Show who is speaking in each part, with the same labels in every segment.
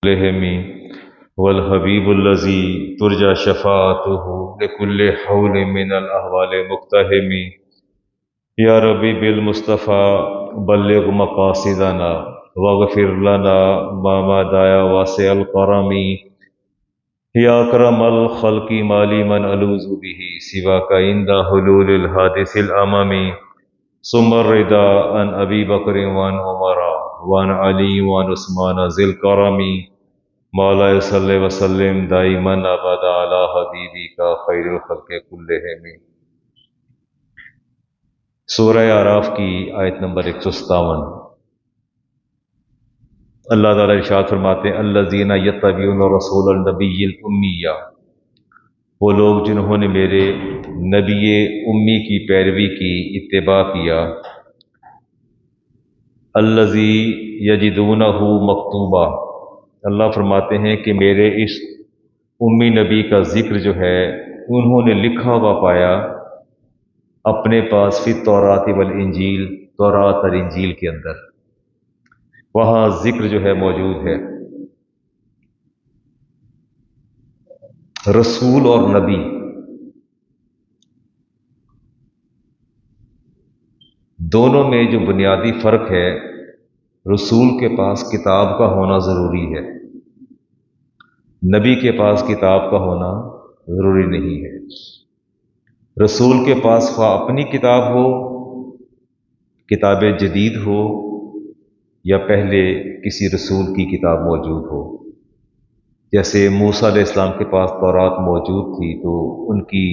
Speaker 1: لہمی والحبیب الذی ترجى شفاعته لكل حول من الاحوال مقتحمی یا ربی بالمصطفى بلغ مقاصدنا واغفر لنا ما مضى واسع الکرم یا اکرم الخلق مالی من الوذ به سواک عند حلول الحادث الامم ثم الرضا عن ابی بکر وعن عمر وعن علی وعن عثمان ذی الکرم مولا صلی وسلم دائما ابدا علی حبیبی کا خیر الخلق کلہم۔ سورہ اعراف کی آیت نمبر 157۔ اللہ تعالیٰ ارشاد فرماتے ہیں الذین یتبعون الرسول النبی الامی، وہ لوگ جنہوں نے میرے نبی امی کی پیروی کی، اتباع کیا۔ الذی یجدونہ مکتوبا، اللہ فرماتے ہیں کہ میرے اس امی نبی کا ذکر جو ہے انہوں نے لکھا ہوا پایا اپنے پاس فی التوراۃ والانجیل، تورات اور انجیل کے اندر، وہاں ذکر جو ہے موجود ہے۔ رسول اور نبی دونوں میں جو بنیادی فرق ہے، رسول کے پاس کتاب کا ہونا ضروری ہے، نبی کے پاس کتاب کا ہونا ضروری نہیں ہے۔ رسول کے پاس خواہ اپنی کتاب ہو، کتاب جدید ہو، یا پہلے کسی رسول کی کتاب موجود ہو۔ جیسے موسیٰ علیہ السلام کے پاس تورات موجود تھی تو ان کی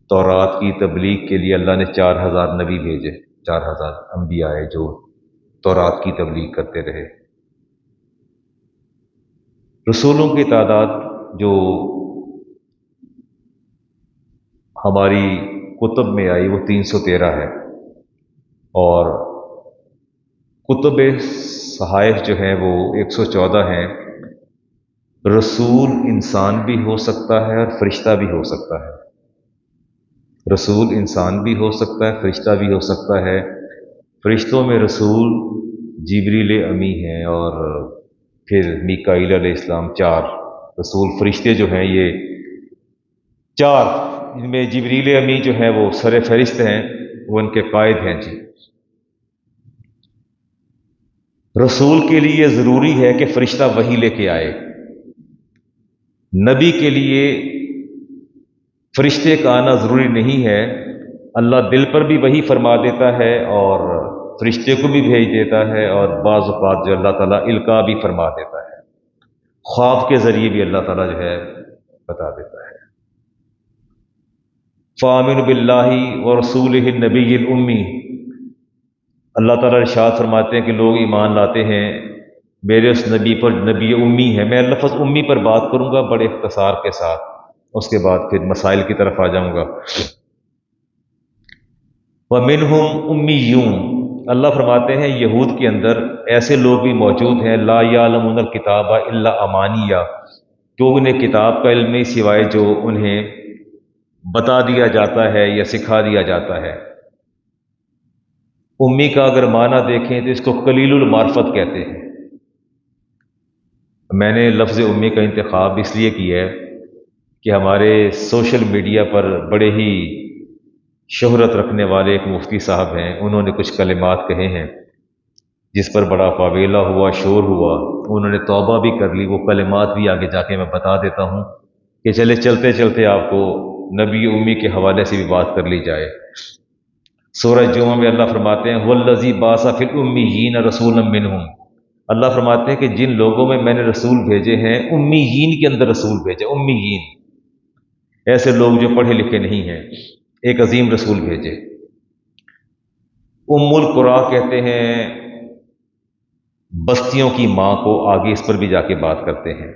Speaker 1: تورات کی تبلیغ کے لیے اللہ نے 4000 نبی بھیجے، 4000 انبیاء آئے جو تورات کی تبلیغ کرتے رہے۔ رسولوں کی تعداد جو ہماری کتب میں آئی وہ 313 ہے، اور کتب صحائف جو ہیں وہ 114 ہیں۔ رسول انسان بھی ہو سکتا ہے اور فرشتہ بھی ہو سکتا ہے، رسول انسان بھی ہو سکتا ہے، فرشتہ بھی ہو سکتا ہے۔ فرشتوں میں رسول جبریل امی ہیں، اور پھر میکائیل علیہ السلام 4 رسول فرشتے جو ہیں یہ 4، ان میں جبریل امی جو ہیں وہ سر فہرست ہیں، وہ ان کے قائد ہیں جی۔ رسول کے لیے ضروری ہے کہ فرشتہ وحی لے کے آئے، نبی کے لیے فرشتے کا آنا ضروری نہیں ہے۔ اللہ دل پر بھی وحی فرما دیتا ہے اور فرشتے کو بھی بھیج دیتا ہے، اور بعض اوقات جو اللہ تعالیٰ القاء بھی فرما دیتا ہے، خواب کے ذریعے بھی اللہ تعالیٰ جو ہے بتا دیتا ہے۔ فَآمِنُوا بِاللَّهِ وَرَسُولِهِ النَّبِيِّ الْأُمِّيِّ، اللہ تعالیٰ ارشاد فرماتے ہیں کہ لوگ ایمان لاتے ہیں میرے اس نبی پر، نبی امی ہے۔ میں لفظ امی پر بات کروں گا بڑے اختصار کے ساتھ، اس کے بعد پھر مسائل کی طرف آ جاؤں گا۔ وَمِنْهُمْ أُمِّيُّونَ، اللہ فرماتے ہیں یہود کے اندر ایسے لوگ بھی موجود ہیں، لا یعلمون الکتاب الا امانیہ، کہ انہیں کتاب کا علم نہیں سوائے جو انہیں بتا دیا جاتا ہے یا سکھا دیا جاتا ہے۔ امی کا اگر معنی دیکھیں تو اس کو قلیل المعرفت کہتے ہیں۔ میں نے لفظ امی کا انتخاب اس لیے کیا ہے کہ ہمارے سوشل میڈیا پر بڑے ہی شہرت رکھنے والے ایک مفتی صاحب ہیں، انہوں نے کچھ کلمات کہے ہیں جس پر بڑا فاویلا ہوا، شور ہوا، انہوں نے توبہ بھی کر لی۔ وہ کلمات بھی آگے جا کے میں بتا دیتا ہوں کہ چلتے چلتے آپ کو نبی امی کے حوالے سے بھی بات کر لی جائے۔ سورہ جمعہ میں اللہ فرماتے ہیں وَالَّذِي بَعَثَ فِي الْأُمِّيِّينَ رَسُولًا مِّنْهُمْ، اللہ فرماتے ہیں کہ جن لوگوں میں نے رسول بھیجے ہیں، امیین کے اندر رسول بھیجے، امیین ایسے لوگ جو پڑھے لکھے نہیں ہیں، ایک عظیم رسول بھیجے۔ ام القریٰ کہتے ہیں بستیوں کی ماں کو، آگے اس پر بھی جا کے بات کرتے ہیں۔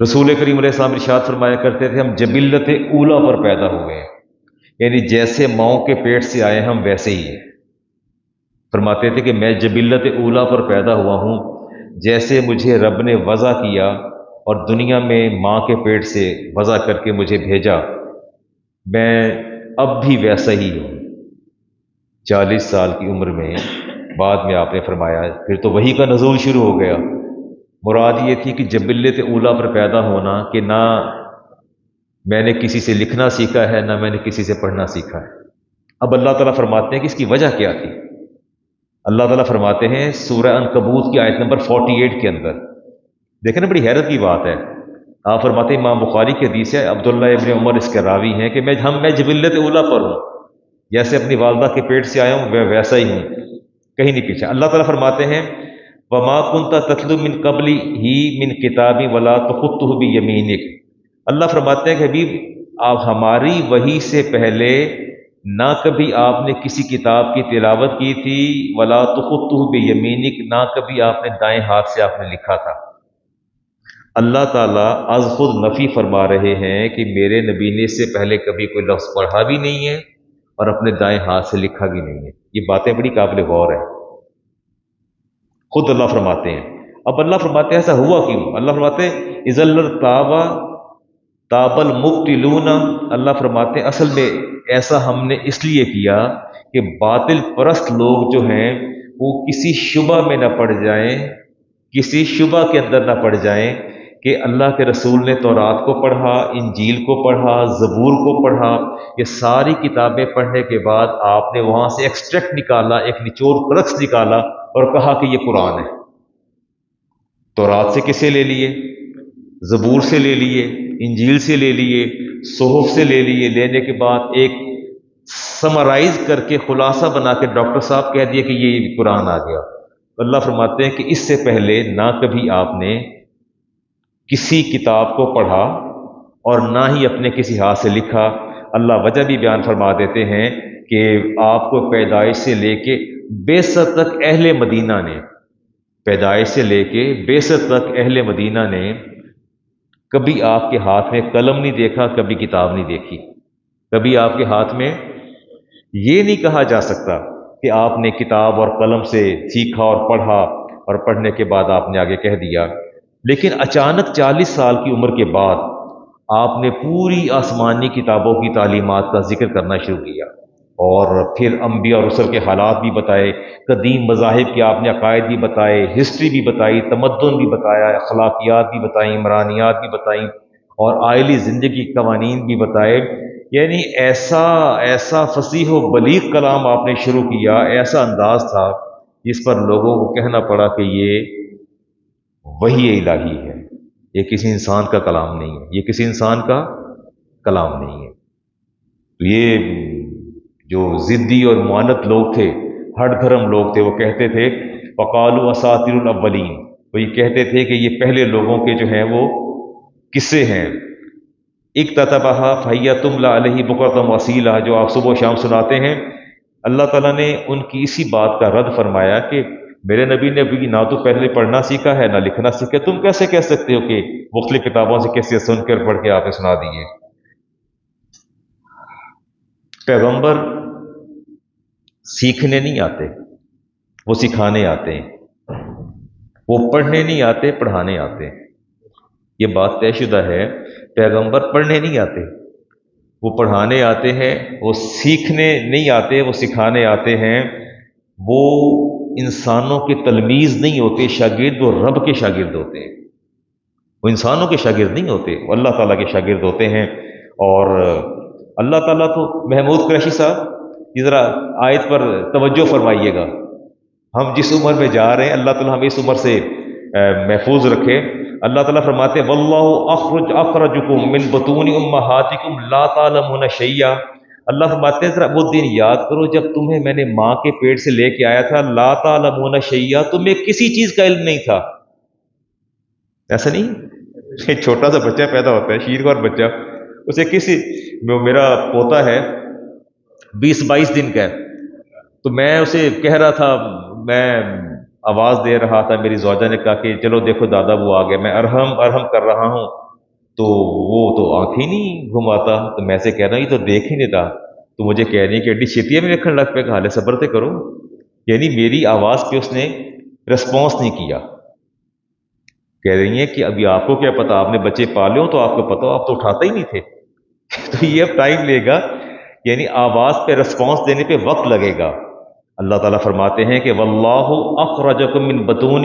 Speaker 1: رسول کریم علیہ السلام ارشاد فرمایا کرتے تھے ہم جبلت اولا پر پیدا ہوئے ہیں، یعنی جیسے ماؤں کے پیٹ سے آئے ہم ویسے ہی ہیں۔ فرماتے تھے کہ میں جبلت اولا پر پیدا ہوا ہوں، جیسے مجھے رب نے وضع کیا اور دنیا میں ماں کے پیٹ سے وضع کر کے مجھے بھیجا، میں اب بھی ویسا ہی ہوں۔ 40 سال کی عمر میں بعد میں آپ نے فرمایا، پھر تو وحی کا نزول شروع ہو گیا، مراد یہ تھی کہ جبلت اولا پر پیدا ہونا، کہ نہ میں نے کسی سے لکھنا سیکھا ہے، نہ میں نے کسی سے پڑھنا سیکھا ہے۔ اب اللہ تعالیٰ فرماتے ہیں کہ اس کی وجہ کیا تھی۔ اللہ تعالیٰ فرماتے ہیں سورہ عنکبوت کی آیت نمبر 48 کے اندر، دیکھیں نا بڑی حیرت کی بات ہے۔ آپ فرماتے ہیں، امام بخاری کی حدیث ہے، عبداللہ ابن عمر اس کے راوی ہیں، کہ میں جبلت اولا پر ہوں، جیسے اپنی والدہ کے پیٹ سے آیا ہوں میں ویسا ہی ہوں، کہیں نہیں پیچھے۔ اللہ تعالیٰ فرماتے ہیں وما كنت تتلو من قبلی ہی من کتابی ولا تخطہ بیمینک۔ اللہ فرماتے ہیں کہ حبیب آپ ہماری وحی سے پہلے نہ کبھی آپ نے کسی کتاب کی تلاوت کی تھی، ولا تخطہ بیمینک، نہ کبھی آپ نے دائیں ہاتھ سے آپ نے لکھا تھا۔ اللہ تعالیٰ از خود نفی فرما رہے ہیں کہ میرے نبی نے اس سے پہلے کبھی کوئی لفظ پڑھا بھی نہیں ہے اور اپنے دائیں ہاتھ سے لکھا بھی نہیں ہے۔ یہ باتیں بڑی قابل غور ہے، خود اللہ فرماتے ہیں۔ اب اللہ فرماتے ہیں ایسا ہوا کیوں؟ اللہ فرماتے ہیں اذل تابا تاب المبتلون، اللہ فرماتے ہیں اصل میں ایسا ہم نے اس لیے کیا کہ باطل پرست لوگ جو ہیں وہ کسی شبہ میں نہ پڑ جائیں، کسی شبہ کے اندر نہ پڑ جائیں کہ اللہ کے رسول نے تورات کو پڑھا، انجیل کو پڑھا، زبور کو پڑھا، یہ ساری کتابیں پڑھنے کے بعد آپ نے وہاں سے ایکسٹریکٹ نکالا، ایک نچوڑ کرکس نکالا اور کہا کہ یہ قرآن ہے۔ تورات سے کسے لے لیے؟ زبور سے لے لیے، انجیل سے لے لیے، صحف سے لے لیے، لینے کے بعد ایک سمرائز کر کے خلاصہ بنا کے ڈاکٹر صاحب کہہ دیے کہ یہ قرآن آ گیا۔ تو اللہ فرماتے ہیں کہ اس سے پہلے نہ کبھی آپ نے کسی کتاب کو پڑھا اور نہ ہی اپنے کسی ہاتھ سے لکھا۔ اللہ وجہ بھی بیان فرما دیتے ہیں کہ آپ کو پیدائش سے لے کے بعثت تک اہل مدینہ نے، پیدائش سے لے کے بعثت تک اہل مدینہ نے کبھی آپ کے ہاتھ میں قلم نہیں دیکھا، کبھی کتاب نہیں دیکھی۔ کبھی آپ کے ہاتھ میں یہ نہیں کہا جا سکتا کہ آپ نے کتاب اور قلم سے سیکھا اور پڑھا اور پڑھنے کے بعد آپ نے آگے کہہ دیا۔ لیکن اچانک 40 سال کی عمر کے بعد آپ نے پوری آسمانی کتابوں کی تعلیمات کا ذکر کرنا شروع کیا، اور پھر انبیاء اور رسل کے حالات بھی بتائے، قدیم مذاہب کے آپ نے عقائد بھی بتائے، ہسٹری بھی بتائی، تمدن بھی بتایا، اخلاقیات بھی بتائیں، عمرانیات بھی بتائیں، اور آئلی زندگی کے قوانین بھی بتائے۔ یعنی ایسا فصیح و بلیغ کلام آپ نے شروع کیا، ایسا انداز تھا جس پر لوگوں کو کہنا پڑا کہ یہ وحی الہی ہے، یہ کسی انسان کا کلام نہیں ہے، یہ کسی انسان کا کلام نہیں ہے۔ تو یہ جو ضدی اور معاند لوگ تھے، ہٹ دھرم لوگ تھے، وہ کہتے تھے وقالوا اساطیر الاولین، وہ یہ کہتے تھے کہ یہ پہلے لوگوں کے جو ہیں وہ قصے ہیں۔ اکتتبھا فہی تملی علیہ بکرۃ واصیلا، جو آپ صبح و شام سناتے ہیں، اللہ تعالیٰ نے ان کی اسی بات کا رد فرمایا کہ میرے نبی نے ابھی نہ تو پہلے پڑھنا سیکھا ہے نہ لکھنا سیکھا، تم کیسے کہہ سکتے ہو کہ مختلف کتابوں سے کیسے سن کر پڑھ کے آپ نے سنا دیے۔ پیغمبر سیکھنے نہیں آتے، وہ سکھانے آتے ہیں، وہ پڑھنے نہیں آتے، پڑھانے آتے ہیں۔ یہ بات طے شدہ ہے، پیغمبر پڑھنے نہیں آتے، وہ پڑھانے آتے ہیں، وہ سیکھنے نہیں آتے، وہ سکھانے آتے ہیں۔ وہ انسانوں کے تلمیذ نہیں ہوتے، شاگرد، وہ رب کے شاگرد ہوتے ہیں، وہ انسانوں کے شاگرد نہیں ہوتے، وہ اللہ تعالیٰ کے شاگرد ہوتے ہیں۔ اور اللہ تعالیٰ تو محمود قریشی صاحب ذرا آیت پر توجہ فرمائیے گا، ہم جس عمر میں جا رہے ہیں اللہ تعالیٰ ہمیں اس عمر سے محفوظ رکھے۔ اللہ تعالیٰ فرماتے ہیں واللہ اخرجکم من بطون امہاتکم لا تعلمون شیئا، اللہ فرماتے ہیں ذرا وہ دن یاد کرو جب تمہیں میں نے ماں کے پیٹ سے لے کے آیا تھا، لا تعلمون شیئا، تمہیں کسی چیز کا علم نہیں تھا۔ ایسا نہیں، ایک چھوٹا سا بچہ پیدا ہوتا ہے، شیرخوار بچہ، اسے کسی، میرا پوتا ہے 20-22 دن کا ہے، تو میں اسے کہہ رہا تھا، میں آواز دے رہا تھا، میری زوجہ نے کہا کہ چلو دیکھو دادا وہ آ گیا، میں ارحم ارحم کر رہا ہوں، تو وہ تو آنکھ ہی نہیں گھماتا، تو میں سے کہہ رہا ہوں یہ تو دیکھ ہی نہیں تھا، تو مجھے کہہ رہی کہ اڈی چھتیے میں رکھنے لگ پہ، کہ حالے صبر تے کرو، یعنی میری آواز پہ اس نے رسپانس نہیں کیا۔ کہہ رہی ہیں کہ ابھی آپ کو کیا پتا، آپ نے بچے پالے ہو تو آپ کو پتا ہو، آپ تو اٹھاتا ہی نہیں تھے تو یہ اب ٹائم لے گا، یعنی آواز پہ رسپانس دینے پہ وقت لگے گا۔ اللہ تعالیٰ فرماتے ہیں کہ واللہ اخرجکم من بطون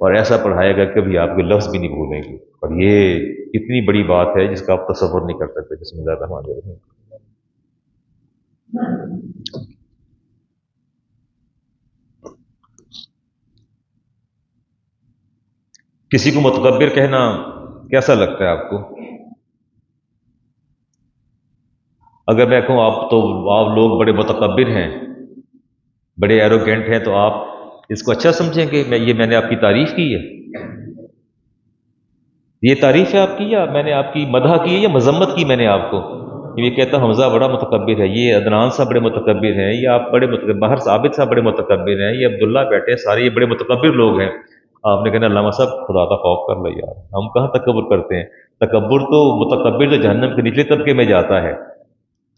Speaker 1: اور ایسا پڑھائے گا کہ کبھی آپ کے لفظ بھی نہیں بھولیں گے، اور یہ اتنی بڑی بات ہے جس کا آپ تصور نہیں کر سکتے۔ بسم اللہ الرحمن الرحیم۔ کسی کو متکبر کہنا کیسا لگتا ہے آپ کو؟ اگر میں کہوں آپ لوگ بڑے متکبر ہیں، بڑے ایروگینٹ ہیں، تو آپ اس کو اچھا سمجھیں گے؟ میں نے آپ کی تعریف کی ہے، یہ تعریف ہے آپ کی، یا میں نے آپ کی مدح کی ہے یا مذمت کی میں نے آپ کو؟ یہ کہتا حمزہ بڑا متکبر ہے، یہ عدنان صاحب بڑے متکبر ہیں، یا آپ بڑے متکبر، باہر ثابت صاحب بڑے متکبر ہیں، یہ عبداللہ بیٹھے ہیں، سارے یہ بڑے متکبر لوگ ہیں۔ آپ نے کہنا علامہ صاحب خدا کا خوف کر لو یار، ہم کہاں تکبر کرتے ہیں؟ تکبر تو متکبر تو جہنم کے نچلے طبقے میں جاتا ہے۔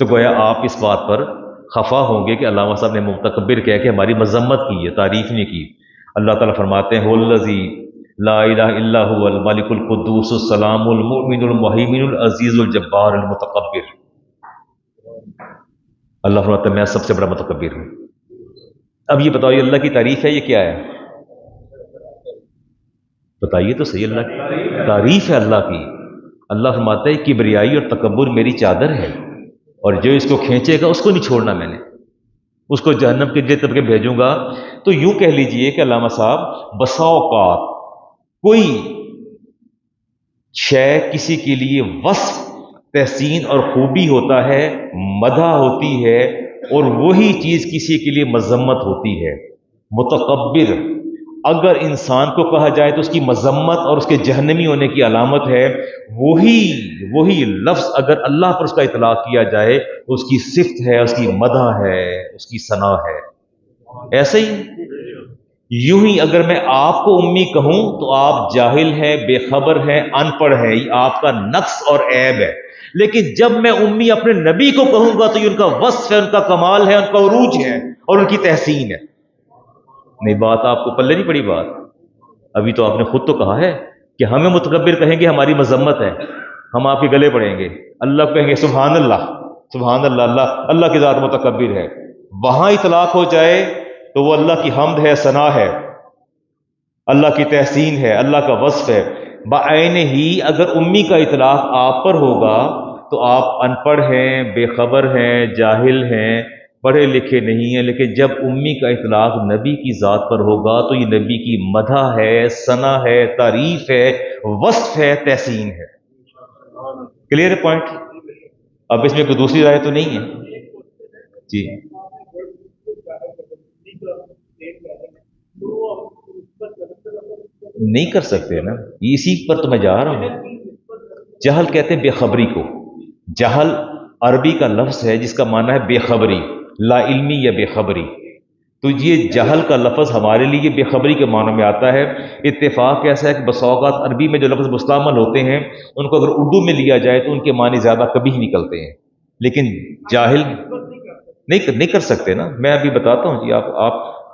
Speaker 1: تو گویا آپ اس بات پر خفا ہوں گے کہ علامہ صاحب نے متکبر کہہ کے ہماری مذمت کی ہے، تعریف نہیں کی۔ اللہ تعالیٰ فرماتے ہیں الذی لا الہ الا هو الملک القدوس السلام المؤمن المہیمن العزیز الجبار المتکبر۔ اللہ فرماتا ہے میں سب سے بڑا متکبر ہوں۔ اب یہ بتاؤ، یہ اللہ کی تعریف ہے، یہ کیا ہے؟ بتائیے تو صحیح، اللہ کی تعریف ہے اللہ کی۔ اللہ فرماتا ہے کبریائی اور تکبر میری چادر ہے، اور جو اس کو کھینچے گا اس کو نہیں چھوڑنا میں نے، اس کو جہنم کے جے طبقے بھیجوں گا۔ تو یوں کہہ لیجئے کہ علامہ صاحب بسا اوقات کوئی شے کسی کے لیے وصف، تحسین اور خوبی ہوتا ہے، مدح ہوتی ہے، اور وہی چیز کسی کے لیے مذمت ہوتی ہے۔ متکبر اگر انسان کو کہا جائے تو اس کی مذمت اور اس کے جہنمی ہونے کی علامت ہے، وہی لفظ اگر اللہ پر اس کا اطلاق کیا جائے تو اس کی صفت ہے، اس کی مدح ہے، اس کی ثنا ہے۔ ایسے ہی یوں ہی اگر میں آپ کو امی کہوں تو آپ جاہل ہیں، بے خبر ہیں، ان پڑھ ہیں، یہ آپ کا نقص اور عیب ہے۔ لیکن جب میں امی اپنے نبی کو کہوں گا تو یہ ان کا وصف ہے، ان کا کمال ہے، ان کا عروج ہے اور ان کی تحسین ہے۔ نہیں، بات آپ کو پلے نہیں پڑی بات؟ ابھی تو آپ نے خود تو کہا ہے کہ ہمیں متکبر کہیں گے ہماری مذمت ہے، ہم آپ کے گلے پڑیں گے۔ اللہ کو کہیں گے سبحان اللہ، سبحان اللہ، اللہ کی ذات متکبر ہے۔ وہاں اطلاق ہو جائے تو وہ اللہ کی حمد ہے، ثنا ہے، اللہ کی تحسین ہے، اللہ کا وصف ہے۔ بعین ہی اگر امی کا اطلاق آپ پر ہوگا تو آپ ان پڑھ ہیں، بے خبر ہیں، جاہل ہیں، پڑھے لکھے نہیں ہیں۔ لیکن جب امی کا اطلاق نبی کی ذات پر ہوگا تو یہ نبی کی مدح ہے، ثنا ہے، تعریف ہے، وصف ہے، تحسین ہے۔ Clear point? اب اس میں کوئی دوسری رائے تو نہیں ہے؟ جی نہیں کر سکتے نا، اسی پر تو میں جا رہا ہوں۔ جہل کہتے ہیں بے خبری کو۔ جہل عربی کا لفظ ہے جس کا معنی ہے بے خبری، لا علمی یا بے خبری۔ تو یہ جہل کا لفظ ہمارے لیے بے خبری کے معنی میں آتا ہے۔ اتفاق ایسا ہے کہ بسا اوقات عربی میں جو لفظ مستعمل ہوتے ہیں ان کو اگر اردو میں لیا جائے تو ان کے معنی زیادہ کبھی ہی نکلتے ہیں، لیکن جاہل نہیں کر سکتے نا۔ میں ابھی بتاتا ہوں جی،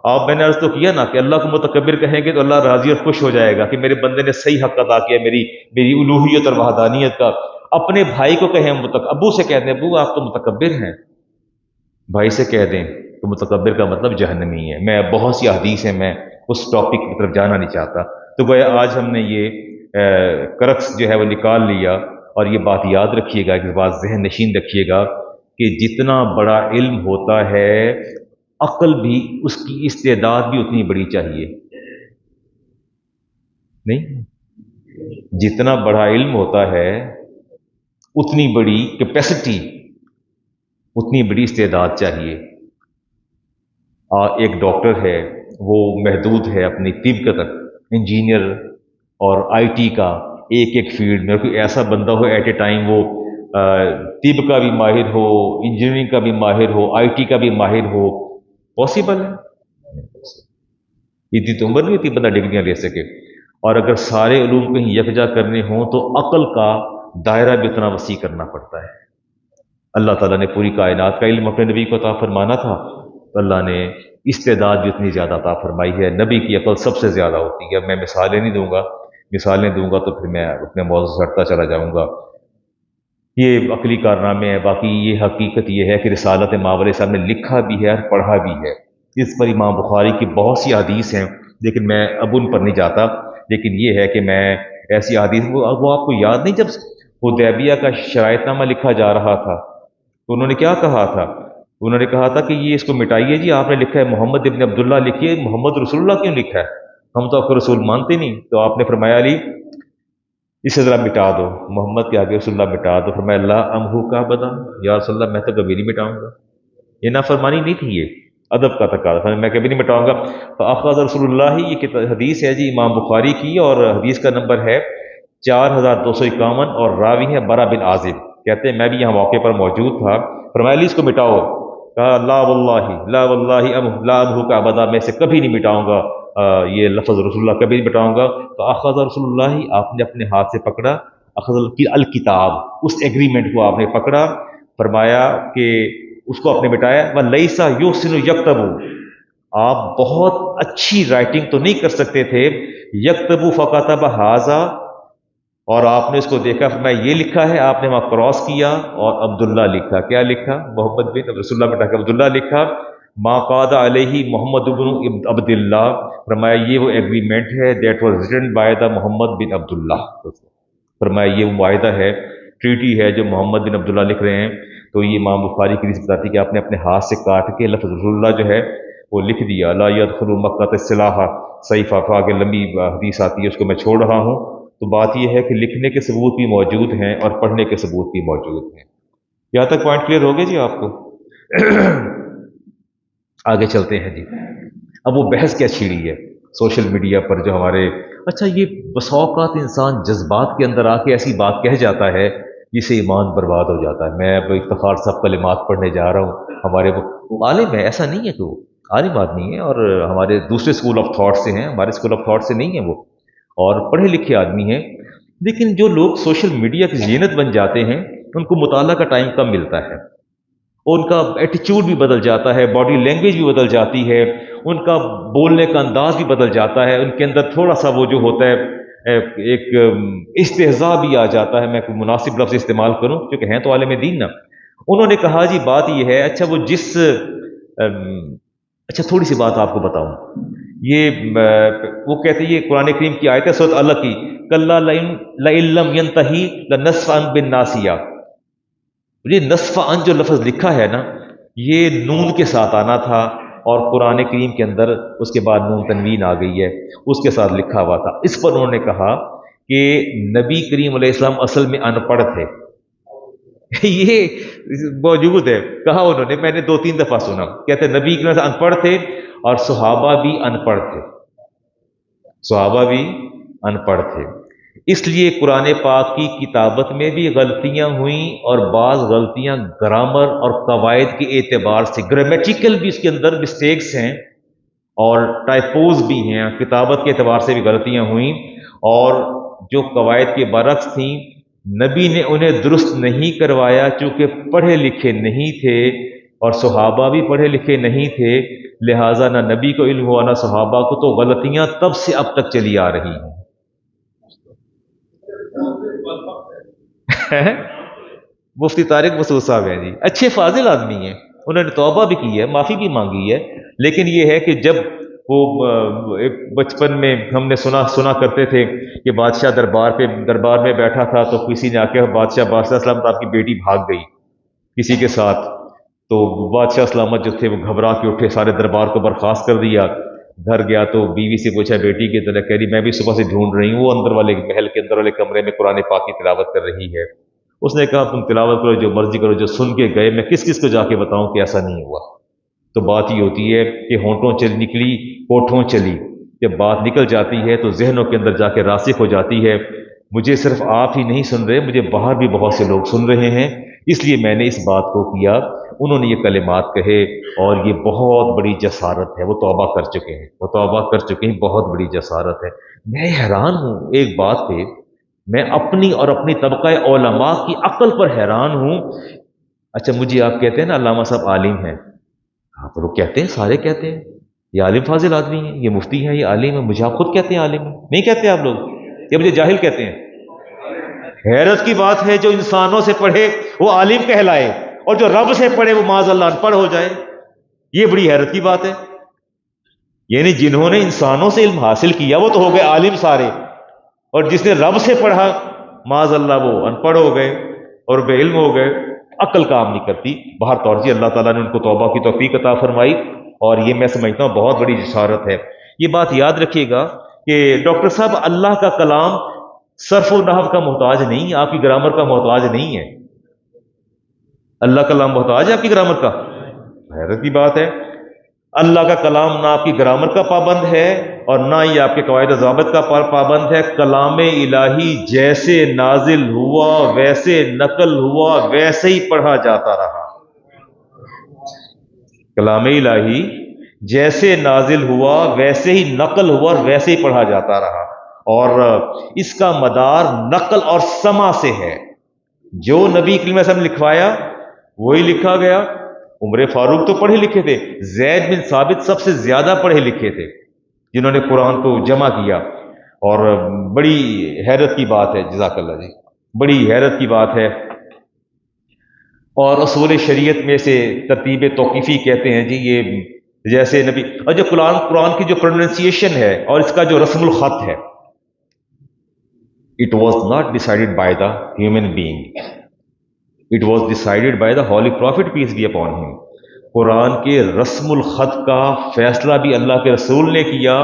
Speaker 1: آپ میں نے عرض تو کیا نا کہ اللہ کو متکبر کہیں گے تو اللہ راضی اور خوش ہو جائے گا کہ میرے بندے نے صحیح حق ادا کیا، میری الوہیت اور وحدانیت کا۔ اپنے بھائی کو کہیں ابو سے کہہ دیں ابو آپ تو متکبر ہیں، بھائی سے کہہ دیں تو متکبر کا مطلب جہنمی ہے۔ میں بہت سی حدیث ہیں، میں اس ٹاپک کی طرف جانا نہیں چاہتا۔ تو گویا آج ہم نے یہ کرکس جو ہے وہ نکال لیا، اور یہ بات یاد رکھیے گا، اس بات ذہن نشین رکھیے گا کہ جتنا بڑا علم ہوتا ہے عقل بھی، اس کی استعداد بھی اتنی بڑی چاہیے، نہیں؟ جتنا بڑا علم ہوتا ہے اتنی بڑی کیپیسٹی، اتنی بڑی استعداد چاہیے۔ ایک ڈاکٹر ہے وہ محدود ہے اپنی طب کا تک، انجینئر اور آئی ٹی کا ایک فیلڈ میں، کوئی ایسا بندہ ہو ایٹ اے ٹائم وہ طب کا بھی ماہر ہو، انجینئرنگ کا بھی ماہر ہو، آئی ٹی کا بھی ماہر ہو، پاسبل ہے؟ اتنی تو عمر نہیں ہوتی بندہ ڈگریاں لے سکے۔ اور اگر سارے علوم کہیں یکجا کرنے ہوں تو عقل کا دائرہ بھی اتنا وسیع کرنا پڑتا ہے۔ اللہ تعالیٰ نے پوری کائنات کا علم اپنے نبی کو عطا فرمانا تھا تو اللہ نے استعداد بھی اتنی زیادہ عطا فرمائی ہے۔ نبی کی عقل سب سے زیادہ ہوتی ہے۔ میں مثالیں نہیں دوں گا، مثالیں دوں گا تو پھر میں اپنے موضوع سے ہٹتا چلا جاؤں گا۔ یہ عقلی کارنامے ہیں، باقی یہ حقیقت یہ ہے کہ رسالت ماوردی صاحب نے لکھا بھی ہے اور پڑھا بھی ہے۔ اس پر امام بخاری کی بہت سی حدیث ہیں لیکن میں اب ان پر نہیں جاتا. لیکن یہ ہے کہ میں ایسی حدیث وہ آپ کو یاد نہیں، جب حدیبیہ کا شرائط نامہ لکھا جا رہا تھا تو انہوں نے کیا کہا تھا؟ انہوں نے کہا تھا کہ یہ اس کو مٹائیے جی، آپ نے لکھا ہے محمد ابن عبداللہ لکھیے، محمد رسول اللہ کیوں لکھا ہے؟ ہم تو آپ کو رسول مانتے نہیں. تو آپ نے فرمایا علی اسے ذرا مٹا دو، محمد کے آگے رسول اللہ مٹا دو. فرمایا اللہ امہو کا بدا، یا رسول اللہ میں تو کبھی نہیں مٹاؤں گا. یہ نافرمانی نہیں تھی، یہ ادب کا تقاضا تھا، میں کبھی نہیں مٹاؤں گا. فاخذ رسول اللہ، یہ حدیث ہے جی امام بخاری کی، اور حدیث کا نمبر ہے 4251، اور راوی ہے برا بن عازب. کہتے ہیں میں بھی یہاں موقع پر موجود تھا. فرمایا علی اس کو مٹاؤ. کہا لا واللہ لا واللہ لا امہو کا ابدا، میں اسے کبھی نہیں مٹاؤں گا، یہ لفظ رسول اللہ کبھی نہیں مٹاؤں گا. تو اخذ رسول اللہ، آپ نے اپنے ہاتھ سے پکڑا، اخذ الکتاب، اس ایگریمنٹ کو آپ نے پکڑا. فرمایا کہ اس کو آپ نے مٹایا. وَلَيْسَ يُحْسِنُ يَكْتَبُ، آپ بہت اچھی رائٹنگ تو نہیں کر سکتے تھے. یکتبو فَكَتَبَ هَذَا، اور آپ نے اس کو دیکھا، فرمایا یہ لکھا ہے، آپ نے وہاں کراس کیا اور عبداللہ لکھا. کیا لکھا؟ محمد بن رسول اللہ مٹا کے عبداللہ لکھا. ما قاد علیہ محمد بن عبداللہ، فرمایا یہ وہ ایگریمنٹ ہے that was written by the Muhammad bin Abdullah. فرمایا یہ وہ معاہدہ ہے، ٹریٹی ہے جو محمد بن عبداللہ لکھ رہے ہیں. تو یہ امام بخاری کی حدیث بتاتی ہے کہ آپ نے اپنے ہاتھ سے کاٹ کے لفظ رسول اللہ جو ہے وہ لکھ دیا. لا يدخل مکہ السلاح سیفا، آگے لمبی حدیث آتی ہے، اس کو میں چھوڑ رہا ہوں. تو بات یہ ہے کہ لکھنے کے ثبوت بھی موجود ہیں اور پڑھنے کے ثبوت بھی موجود ہیں. یہاں تک پوائنٹ کلیئر ہو گئے جی آپ کو؟ آگے چلتے ہیں جی. اب وہ بحث کیا چھیڑی ہے سوشل میڈیا پر جو ہمارے، اچھا یہ بسا اوقات انسان جذبات کے اندر آ کے ایسی بات کہہ جاتا ہے جس سے ایمان برباد ہو جاتا ہے. میں اب افتخار صاحب کلمات پڑھنے جا رہا ہوں، ہمارے وہ عالم ہے، ایسا نہیں ہے کہ وہ عالم آدمی ہے، اور ہمارے دوسرے اسکول آف تھاٹ سے ہیں، ہمارے اسکول آف تھاٹ سے نہیں ہیں وہ، اور پڑھے لکھے آدمی ہیں. لیکن جو لوگ سوشل میڈیا کی زینت بن جاتے ہیں ان کو مطالعہ کا ٹائم کم ملتا ہے، ان کا ایٹیچیوڈ بھی بدل جاتا ہے، باڈی لینگویج بھی بدل جاتی ہے، ان کا بولنے کا انداز بھی بدل جاتا ہے، ان کے اندر تھوڑا سا وہ جو ہوتا ہے ایک استہزاء بھی آ جاتا ہے. میں کوئی مناسب لفظ استعمال کروں کیونکہ ہیں تو عالم دین نا. انہوں نے کہا جی بات یہ ہے، اچھا وہ اچھا تھوڑی سی بات آپ کو بتاؤں. یہ وہ کہتے ہیں، یہ قرآن کریم کی آیت ہے سورۃ الگ کی، کلا لئن لم ینتہی لنصفا بالناصیہ. یہ نصف ان جو لفظ لکھا ہے نا، یہ نون کے ساتھ آنا تھا، اور قرآن کریم کے اندر اس کے بعد نون تنوین آ گئی ہے، اس کے ساتھ لکھا ہوا تھا. اس پر انہوں نے کہا کہ نبی کریم علیہ السلام اصل میں ان پڑھ تھے. یہ موجود ہے، کہا انہوں نے، میں نے 2-3 دفعہ سنا. کہتے ہیں نبی کریم ان پڑھ تھے اور صحابہ بھی ان پڑھ تھے، صحابہ بھی ان پڑھ تھے. اس لیے قرآن پاک کی کتابت میں بھی غلطیاں ہوئیں، اور بعض غلطیاں گرامر اور قواعد کے اعتبار سے، گرامیٹیکل بھی اس کے اندر مسٹیکس ہیں اور ٹائپوز بھی ہیں، کتابت کے اعتبار سے بھی غلطیاں ہوئیں. اور جو قواعد کے برعکس تھیں نبی نے انہیں درست نہیں کروایا چونکہ پڑھے لکھے نہیں تھے، اور صحابہ بھی پڑھے لکھے نہیں تھے. لہٰذا نہ نبی کو علم ہوا نہ صحابہ کو، تو غلطیاں تب سے اب تک چلی آ رہی ہیں. مفتی طارق مسعود صاحب ہیں جی، اچھے فاضل آدمی ہیں، انہوں نے توبہ بھی کی ہے، معافی بھی مانگی ہے. لیکن یہ ہے کہ جب وہ بچپن میں ہم نے سنا کرتے تھے کہ بادشاہ دربار میں بیٹھا تھا، تو کسی نے آ کے بادشاہ سلامت آپ کی بیٹی بھاگ گئی کسی کے ساتھ. تو بادشاہ سلامت جو تھے وہ گھبرا کے اٹھے، سارے دربار کو برخاست کر دیا. گھر گیا تو بیوی سے پوچھا بیٹی کی طرح، کہہ رہی میں بھی صبح سے ڈھونڈ رہی ہوں، وہ اندر والے محل کے اندر والے کمرے میں قرآن پاک کی تلاوت کر رہی ہے. اس نے کہا تم تلاوت کرو جو مرضی کرو، جو سن کے گئے میں کس کس کو جا کے بتاؤں کہ ایسا نہیں ہوا. تو بات یہ ہوتی ہے کہ ہونٹوں چل نکلی ہوٹھوں چلی، جب بات نکل جاتی ہے تو ذہنوں کے اندر جا کے راسخ ہو جاتی ہے. مجھے صرف آپ ہی نہیں سن رہے، مجھے باہر بھی بہت سے لوگ سن رہے ہیں، اس لیے میں نے اس بات کو کیا. انہوں نے یہ کلمات کہے اور یہ بہت بڑی جسارت ہے، وہ توبہ کر چکے ہیں، وہ توبہ کر چکے ہیں، بہت بڑی جسارت ہے. میں حیران ہوں ایک بات پہ، میں اپنی اور اپنی طبقہ علماء کی عقل پر حیران ہوں. اچھا مجھے آپ کہتے ہیں نا علامہ صاحب عالم ہیں، ہاں تو لوگ کہتے ہیں، سارے کہتے ہیں یہ عالم فاضل آدمی ہیں، یہ مفتی ہیں، یہ عالم ہے. مجھے آپ خود کہتے ہیں عالم ہے، نہیں کہتے آپ لوگ؟ یہ مجھے جاہل کہتے ہیں. حیرت کی بات ہے جو انسانوں سے پڑھے وہ عالم کہلائے، اور جو رب سے پڑھے وہ معاذ اللہ ان پڑھ ہو جائے. یہ بڑی حیرت کی بات ہے، یعنی جنہوں نے انسانوں سے علم حاصل کیا وہ تو ہو گئے عالم سارے، اور جس نے رب سے پڑھا معاذ اللہ وہ ان پڑھ ہو گئے اور بے علم ہو گئے، عقل کام نہیں کرتی۔ باہر طور جی اللہ تعالیٰ نے ان کو توبہ کی توفیق عطا فرمائی، اور یہ میں سمجھتا ہوں بہت بڑی جسارت ہے۔ یہ بات یاد رکھیے گا کہ ڈاکٹر صاحب اللہ کا کلام صرف و نحو کا محتاج نہیں ہے، آپ کی گرامر کا محتاج نہیں ہے۔ اللہ کا کلام محتاج ہے آپ کی گرامر کا؟ حیرت کی بات ہے، اللہ کا کلام نہ آپ کی گرامر کا پابند ہے اور نہ ہی آپ کے قواعد و ضوابط کا پابند ہے۔ کلام الہی جیسے نازل ہوا ویسے نقل ہوا ویسے ہی پڑھا جاتا رہا۔ کلام الہی جیسے نازل ہوا ویسے ہی نقل ہوا اور ویسے ہی پڑھا جاتا رہا، اور اس کا مدار نقل اور سمع سے ہے۔ جو نبی کریم صلی اللہ علیہ وسلم نے لکھوایا وہی لکھا گیا۔ عمر فاروق تو پڑھے لکھے تھے، زید بن ثابت سب سے زیادہ پڑھے لکھے تھے جنہوں نے قرآن کو جمع کیا، اور بڑی حیرت کی بات ہے، جزاک اللہ جی، بڑی حیرت کی بات ہے۔ اور اصول شریعت میں سے ترتیب توقیفی کہتے ہیں جی، یہ جیسے نبی، اور جو قرآن کی جو پروننسیشن ہے اور اس کا جو رسم الخط ہے، it was not decided by the human being, it was decided by the holy prophet peace be upon him۔ قرآن کے رسم الخط کا فیصلہ بھی اللہ کے رسول نے کیا،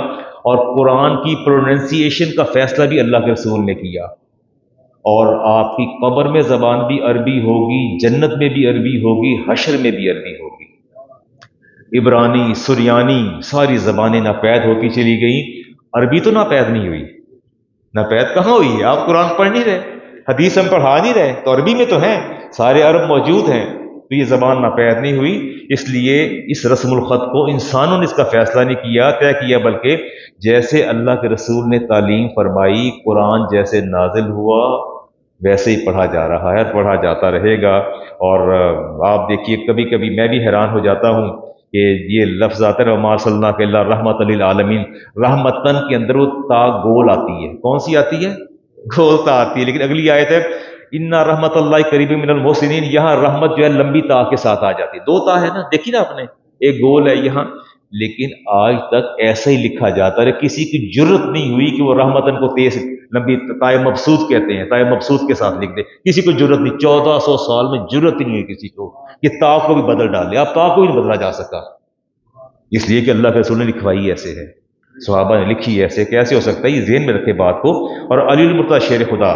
Speaker 1: اور قرآن کی پروننسیشن کا فیصلہ بھی اللہ کے رسول نے کیا۔ اور آپ کی قبر میں زبان بھی عربی ہوگی، جنت میں بھی عربی ہوگی، حشر میں بھی عربی ہوگی۔ عبرانی، سریانی، ساری زبانیں ناپید ہوتی چلی گئیں، عربی تو ناپید نہیں ہوئی۔ ناپید کہاں ہوئی ہے؟ آپ قرآن پڑھ نہیں رہے، حدیث ہم پڑھا نہیں رہے، تو عربی میں تو ہیں، سارے عرب موجود ہیں، تو یہ زبان ناپید نہیں ہوئی۔ اس لیے اس رسم الخط کو انسانوں نے اس کا فیصلہ نہیں کیا، طے کیا، بلکہ جیسے اللہ کے رسول نے تعلیم فرمائی، قرآن جیسے نازل ہوا ویسے ہی پڑھا جا رہا ہے اور پڑھا جاتا رہے گا۔ اور آپ دیکھیے کبھی کبھی میں بھی حیران ہو جاتا ہوں کہ یہ لفظ آتا ہے وما ارسلناک الا رحمۃ للعالمین، رحمتن کے اندر وہ تا گول آتی ہے۔ کون سی آتی ہے؟ گول تا آتی ہے، لیکن اگلی آیت ہے انا رحمت اللہ قریب من المحسنین، یہاں رحمت جو ہے لمبی تا کے ساتھ آ جاتی ہے، دو تا ہے نا، دیکھی نا آپ نے، ایک گول ہے یہاں، لیکن آج تک ایسا ہی لکھا جاتا ہے، کسی کی جرت نہیں ہوئی کہ وہ رحمتن کو تیز لمبی تائے مبسوط کہتے ہیں، تائے مبسوط کے ساتھ لکھ دے، کسی کو جرت نہیں، 1400 سال میں جرت ہی نہیں ہوئی کسی کو کہ تا کو بھی بدل ڈالے، اب تا کو بھی نہیں بدلا جا سکا، اس لیے کہ اللہ کے رسول نے لکھوائی ایسے ہے، صحابہ نے لکھی ایسے، کیسے ہو سکتا ہے؟ یہ ذہن میں رکھے بات کو۔ اور علی المرتضیٰ شیر خدا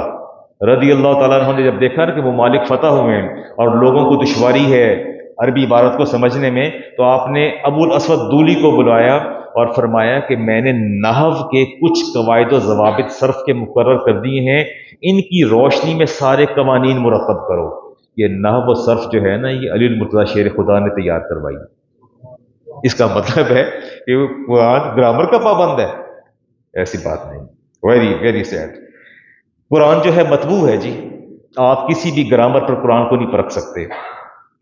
Speaker 1: رضی اللہ تعالیٰ عنہ نے جب دیکھا نا کہ وہ مالک فتح ہوئے ہیں اور لوگوں کو دشواری ہے عربی عبارت کو سمجھنے میں، تو آپ نے ابو الاسود دولی کو بلایا اور فرمایا کہ میں نے نحو کے کچھ قواعد و ضوابط صرف کے مقرر کر دیے ہیں، ان کی روشنی میں سارے قوانین مرتب کرو۔ یہ نحو و صرف جو ہے نا، یہ علی المرتضیٰ شیر خدا نے تیار کروائی۔ اس کا مطلب ہے کہ وہ قرآن گرامر کا پابند ہے؟ ایسی بات نہیں، ویری ویری سیڈ۔ قرآن جو ہے مطبوع ہے جی، آپ کسی بھی گرامر پر قرآن کو نہیں پرکھ سکتے،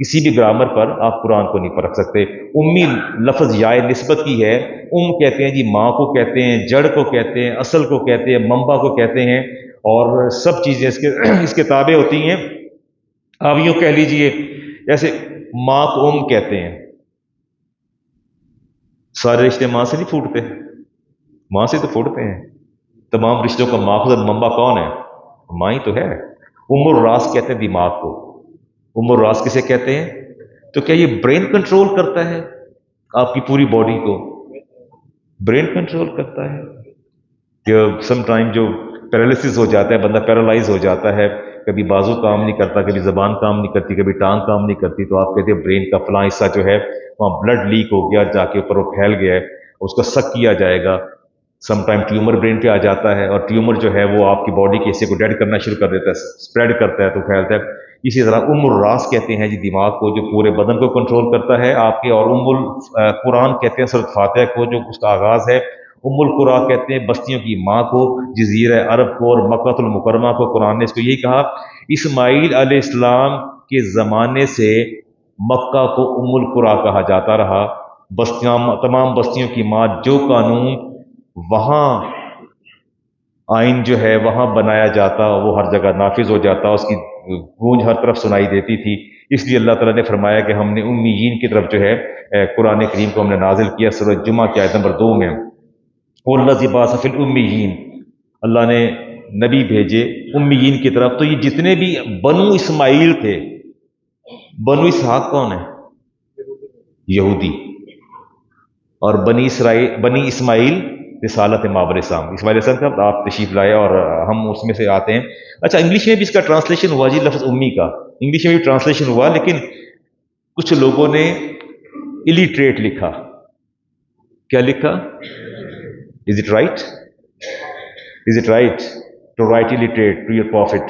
Speaker 1: کسی بھی گرامر پر آپ قرآن کو نہیں پرکھ سکتے۔ امی لفظ یائے نسبت کی ہے، کہتے ہیں جی ماں کو کہتے ہیں، جڑ کو کہتے ہیں، اصل کو کہتے ہیں، منبع کو کہتے ہیں، اور سب چیزیں اس کے تابع ہوتی ہیں۔ آپ یوں کہہ لیجئے جیسے ماں کو کہتے ہیں، سارے رشتے ماں سے نہیں پھوٹتے، ماں سے تو پھوٹتے ہیں، تمام رشتوں کا ماخذ اور منبع کون ہے؟ ماں ہی تو ہے۔ الراس کہتے ہیں دماغ کو، الراس کسے کہتے ہیں؟ تو کیا یہ برین کنٹرول کرتا ہے آپ کی پوری باڈی کو؟ برین کنٹرول کرتا ہے کہ سم ٹائم جو پیرالسس ہو جاتا ہے، بندہ پیرالائز ہو جاتا ہے، کبھی بازو کام نہیں کرتا، کبھی زبان کام نہیں کرتی، کبھی ٹانگ کام نہیں کرتی، تو آپ کہتے ہیں برین کا فلاں حصہ جو ہے وہاں بلڈ لیک ہو گیا، جا کے اوپر وہ پھیل گیا ہے، اس کو سک کیا جائے گا۔ سم ٹائم ٹیومر برین پہ آ جاتا ہے، اور ٹیومر جو ہے وہ آپ کی باڈی کے حصے کو ڈیڈ کرنا شروع کر دیتا ہے، اسپریڈ کرتا ہے تو پھیلتا ہے۔ اسی طرح الراس کہتے ہیں جی دماغ کو، جو پورے بدن کو کنٹرول کرتا ہے آپ کے، اور القرآن کہتے ہیں سورۃ فاتحہ کو جو اس کا آغاز ہے، القرا کہتے ہیں بستیوں کی ماں کو، جزیرہ عرب کو اور مکہ المکرمہ کو۔ قرآن نے اس کو یہی کہا، اسماعیل علیہ السلام کے زمانے سے مکہ کو القرا کہا جاتا رہا، بستیاں، تمام بستیوں کی ماں۔ جو قانون وہاں آئین جو ہے وہاں بنایا جاتا وہ ہر جگہ نافذ ہو جاتا، اس کی گونج ہر طرف سنائی دیتی تھی۔ اس لیے اللہ تعالیٰ نے فرمایا کہ ہم نے امیین کی طرف جو ہے قرآن کریم کو ہم نے نازل کیا سورۃ جمعہ کی آیت نمبر 2 میں، وَالَّذِي بَعَثَ فِي الْأُمِّيِّينَ، اللہ نے نبی بھیجے امیین کی طرف۔ تو یہ جتنے بھی بنو اسماعیل تھے، بنو اسحاق کون ہے؟ یہودی، اور بنی اسماعیل رسالت مابر اسلام، اسماعیل علیہ السلام کا آپ تشریف لائے اور ہم اس میں سے آتے ہیں۔ اچھا، انگلش میں بھی اس کا ٹرانسلیشن ہوا جی، لفظ امی کا انگلش میں بھی ٹرانسلیشن ہوا، لیکن کچھ لوگوں نے الٹریٹ لکھا۔ کیا لکھا؟ Is it right? Is it right to write illiterate to your profit?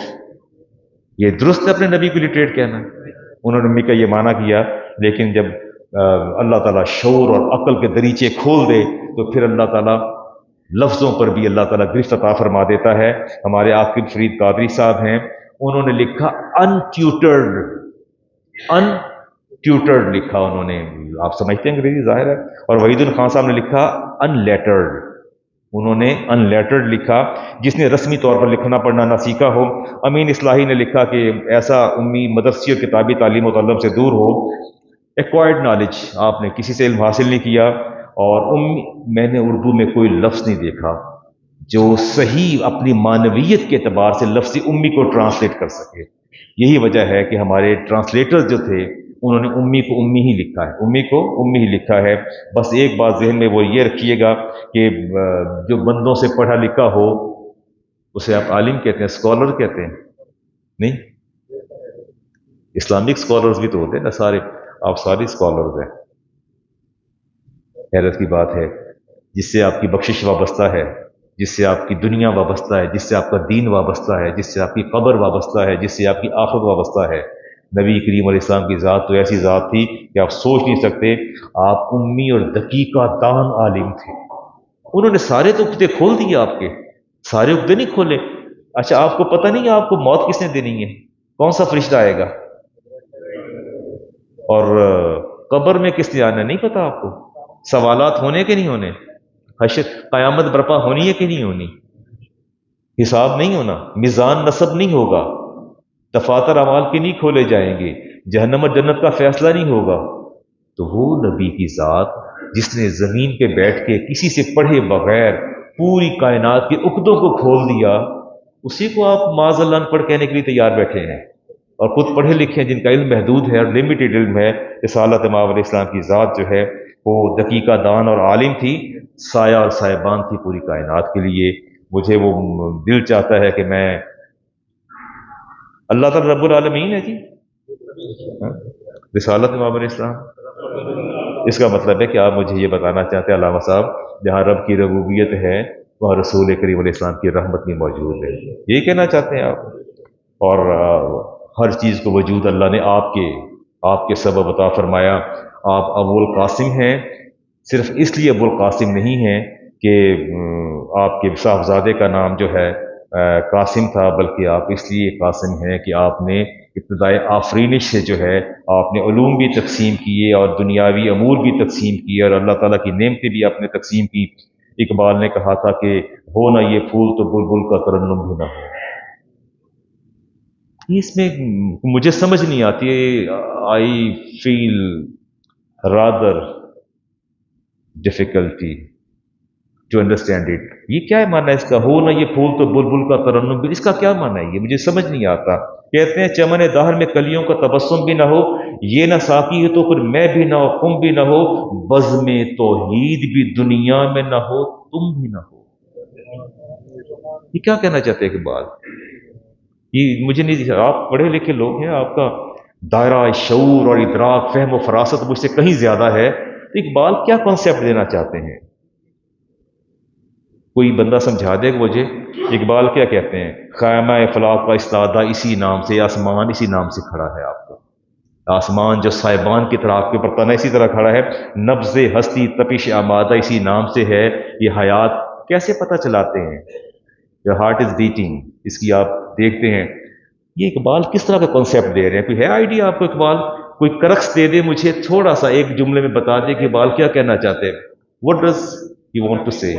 Speaker 1: یہ درست ہے اپنے نبی کو الٹریٹ کہنا؟ انہوں نے امی کا یہ معنی کیا، لیکن جب اللہ تعالیٰ شعور اور عقل کے دریچے کھول دے تو پھر اللہ تعالیٰ لفظوں پر بھی اللہ تعالیٰ گرفت عطا فرما دیتا ہے۔ ہمارے عاقب فرید قادری صاحب ہیں، انہوں نے لکھا انٹیوٹرڈ لکھا انہوں نے، آپ سمجھتے ہیں انگریزی ظاہر ہے۔ اور وحید الخان صاحب نے لکھا انلیٹرڈ، انہوں نے انلیٹرڈ لکھا، جس نے رسمی طور پر لکھنا پڑھنا نہ سیکھا ہو۔ امین اصلاحی نے لکھا کہ ایسا امی مدرسی اور کتابی تعلیم و تعلم سے دور ہو، ایکوائرڈ نالج، آپ نے کسی سے علم حاصل نہیں کیا۔ اور میں نے اردو میں کوئی لفظ نہیں دیکھا جو صحیح اپنی معنویت کے اعتبار سے لفظ امی کو ٹرانسلیٹ کر سکے۔ یہی وجہ ہے کہ ہمارے ٹرانسلیٹر جو تھے انہوں نے امی کو امی ہی لکھا ہے، امی کو امی ہی لکھا ہے۔ بس ایک بات ذہن میں وہ یہ رکھیے گا کہ جو بندوں سے پڑھا لکھا ہو اسے آپ عالم کہتے ہیں، اسکالر کہتے ہیں؟ نہیں، اسلامک اسکالرز بھی تو ہوتے ہیں نا سارے، آپ سارے اسکالرز ہیں۔ حیرت کی بات ہے، جس سے آپ کی بخشش وابستہ ہے، جس سے آپ کی دنیا وابستہ ہے، جس سے آپ کا دین وابستہ ہے، جس سے آپ کی قبر وابستہ ہے، جس سے آپ کی آخرت وابستہ ہے۔ نبی کریم علیہ السلام کی ذات تو ایسی ذات تھی کہ آپ سوچ نہیں سکتے، آپ امی اور دقیقہ دان عالم تھے۔ انہوں نے سارے تو عقدے کھول دیے، آپ کے سارے عقدے نہیں کھولے۔ اچھا، آپ کو پتہ نہیں آپ کو موت کس نے دینی ہے؟ کون سا فرشتہ آئے گا؟ اور قبر میں کس نے آنا، نہیں پتا آپ کو؟ سوالات ہونے کے نہیں ہونے؟ حشر قیامت برپا ہونی ہے کہ نہیں ہونی؟ حساب نہیں ہونا، میزان نصب نہیں ہوگا، دفاتر اعمال کے نہیں کھولے جائیں گے، جہنم اور جنت کا فیصلہ نہیں ہوگا۔ تو وہ نبی کی ذات جس نے زمین پہ بیٹھ کے کسی سے پڑھے بغیر پوری کائنات کے عقدوں کو کھول دیا، اسی کو آپ معاذ اللہ ان پڑھ کہنے کے لیے تیار بیٹھے ہیں، اور خود پڑھے لکھے ہیں جن کا علم محدود ہے اور لمیٹڈ علم ہے۔ رسالت مآب علیہ السلام کی ذات جو ہے وہ دقیقہ دان اور عالم تھی، سایہ اور سائبان تھی پوری کائنات کے لیے۔ مجھے وہ دل چاہتا ہے کہ میں، اللہ تعالیٰ رب العالمین ہے جی، رسالت مآب علیہ السلام، اس کا مطلب ہے کہ آپ مجھے یہ بتانا چاہتے ہیں علامہ صاحب، جہاں رب کی ربوبیت ہے وہاں رسول کریم علیہ السلام کی رحمت بھی موجود ہے، یہی کہنا چاہتے ہیں آپ؟ اور ہر چیز کو وجود اللہ نے آپ کے سبب عطا فرمایا۔ آپ ابو القاسم ہیں، صرف اس لیے ابو القاسم نہیں ہیں کہ آپ کے صاحبزادے کا نام جو ہے قاسم تھا، بلکہ آپ اس لیے قاسم ہیں کہ آپ نے ابتدائے آفرینش سے جو ہے آپ نے علوم بھی تقسیم کیے اور دنیاوی امور بھی تقسیم کیے، اور اللہ تعالیٰ کی نعمتیں بھی آپ نے تقسیم کی۔ اقبال نے کہا تھا کہ ہو نہ یہ پھول تو بلبل کا ترنم بھی نہ ہو۔ اس میں مجھے سمجھ نہیں آتی، I feel rather difficulty to understand it. یہ کیا معنی ہے اس کا، ہو نہ یہ پھول تو بلبل کا ترنم بھی، اس کا کیا معنی ہے؟ یہ مجھے سمجھ نہیں آتا۔ کہتے ہیں چمن دہر میں کلیوں کا تبسم بھی نہ ہو، یہ نہ ساقی ہے تو پھر میں بھی نہ ہو، تم بھی نہ ہو، بزم توحید بھی دنیا میں نہ ہو، تم بھی نہ ہو۔ یہ کیا کہنا چاہتے ہیں اقبال؟ یہ مجھے نہیں، آپ پڑھے لکھے لوگ ہیں، آپ کا دائرہ شعور اور ادراک، فہم و فراست مجھ سے کہیں زیادہ ہے، تو اقبال کیا کانسیپٹ دینا چاہتے ہیں؟ کوئی بندہ سمجھا دے مجھے، اقبال کیا کہتے ہیں؟ خیمہ افلاق کا استادہ اسی نام سے، آسمان اسی نام سے کھڑا ہے آپ کو، آسمان جو سائبان کی طرح آپ کے اوپر تنا اسی طرح کھڑا ہے، نبض ہستی تپش آمادہ اسی نام سے ہے، یہ حیات کیسے پتہ چلاتے ہیں؟ your heart is beating، اس کی آپ دیکھتے ہیں۔ یہ اقبال کس طرح کا کانسیپٹ دے رہے ہیں؟ کوئی ہے آئیڈیا آپ کو اقبال؟ کوئی کرکس دے دے مجھے، تھوڑا سا ایک جملے میں بتا دے کہ اقبال کیا کہنا چاہتے ہیں؟ what does he want to say؟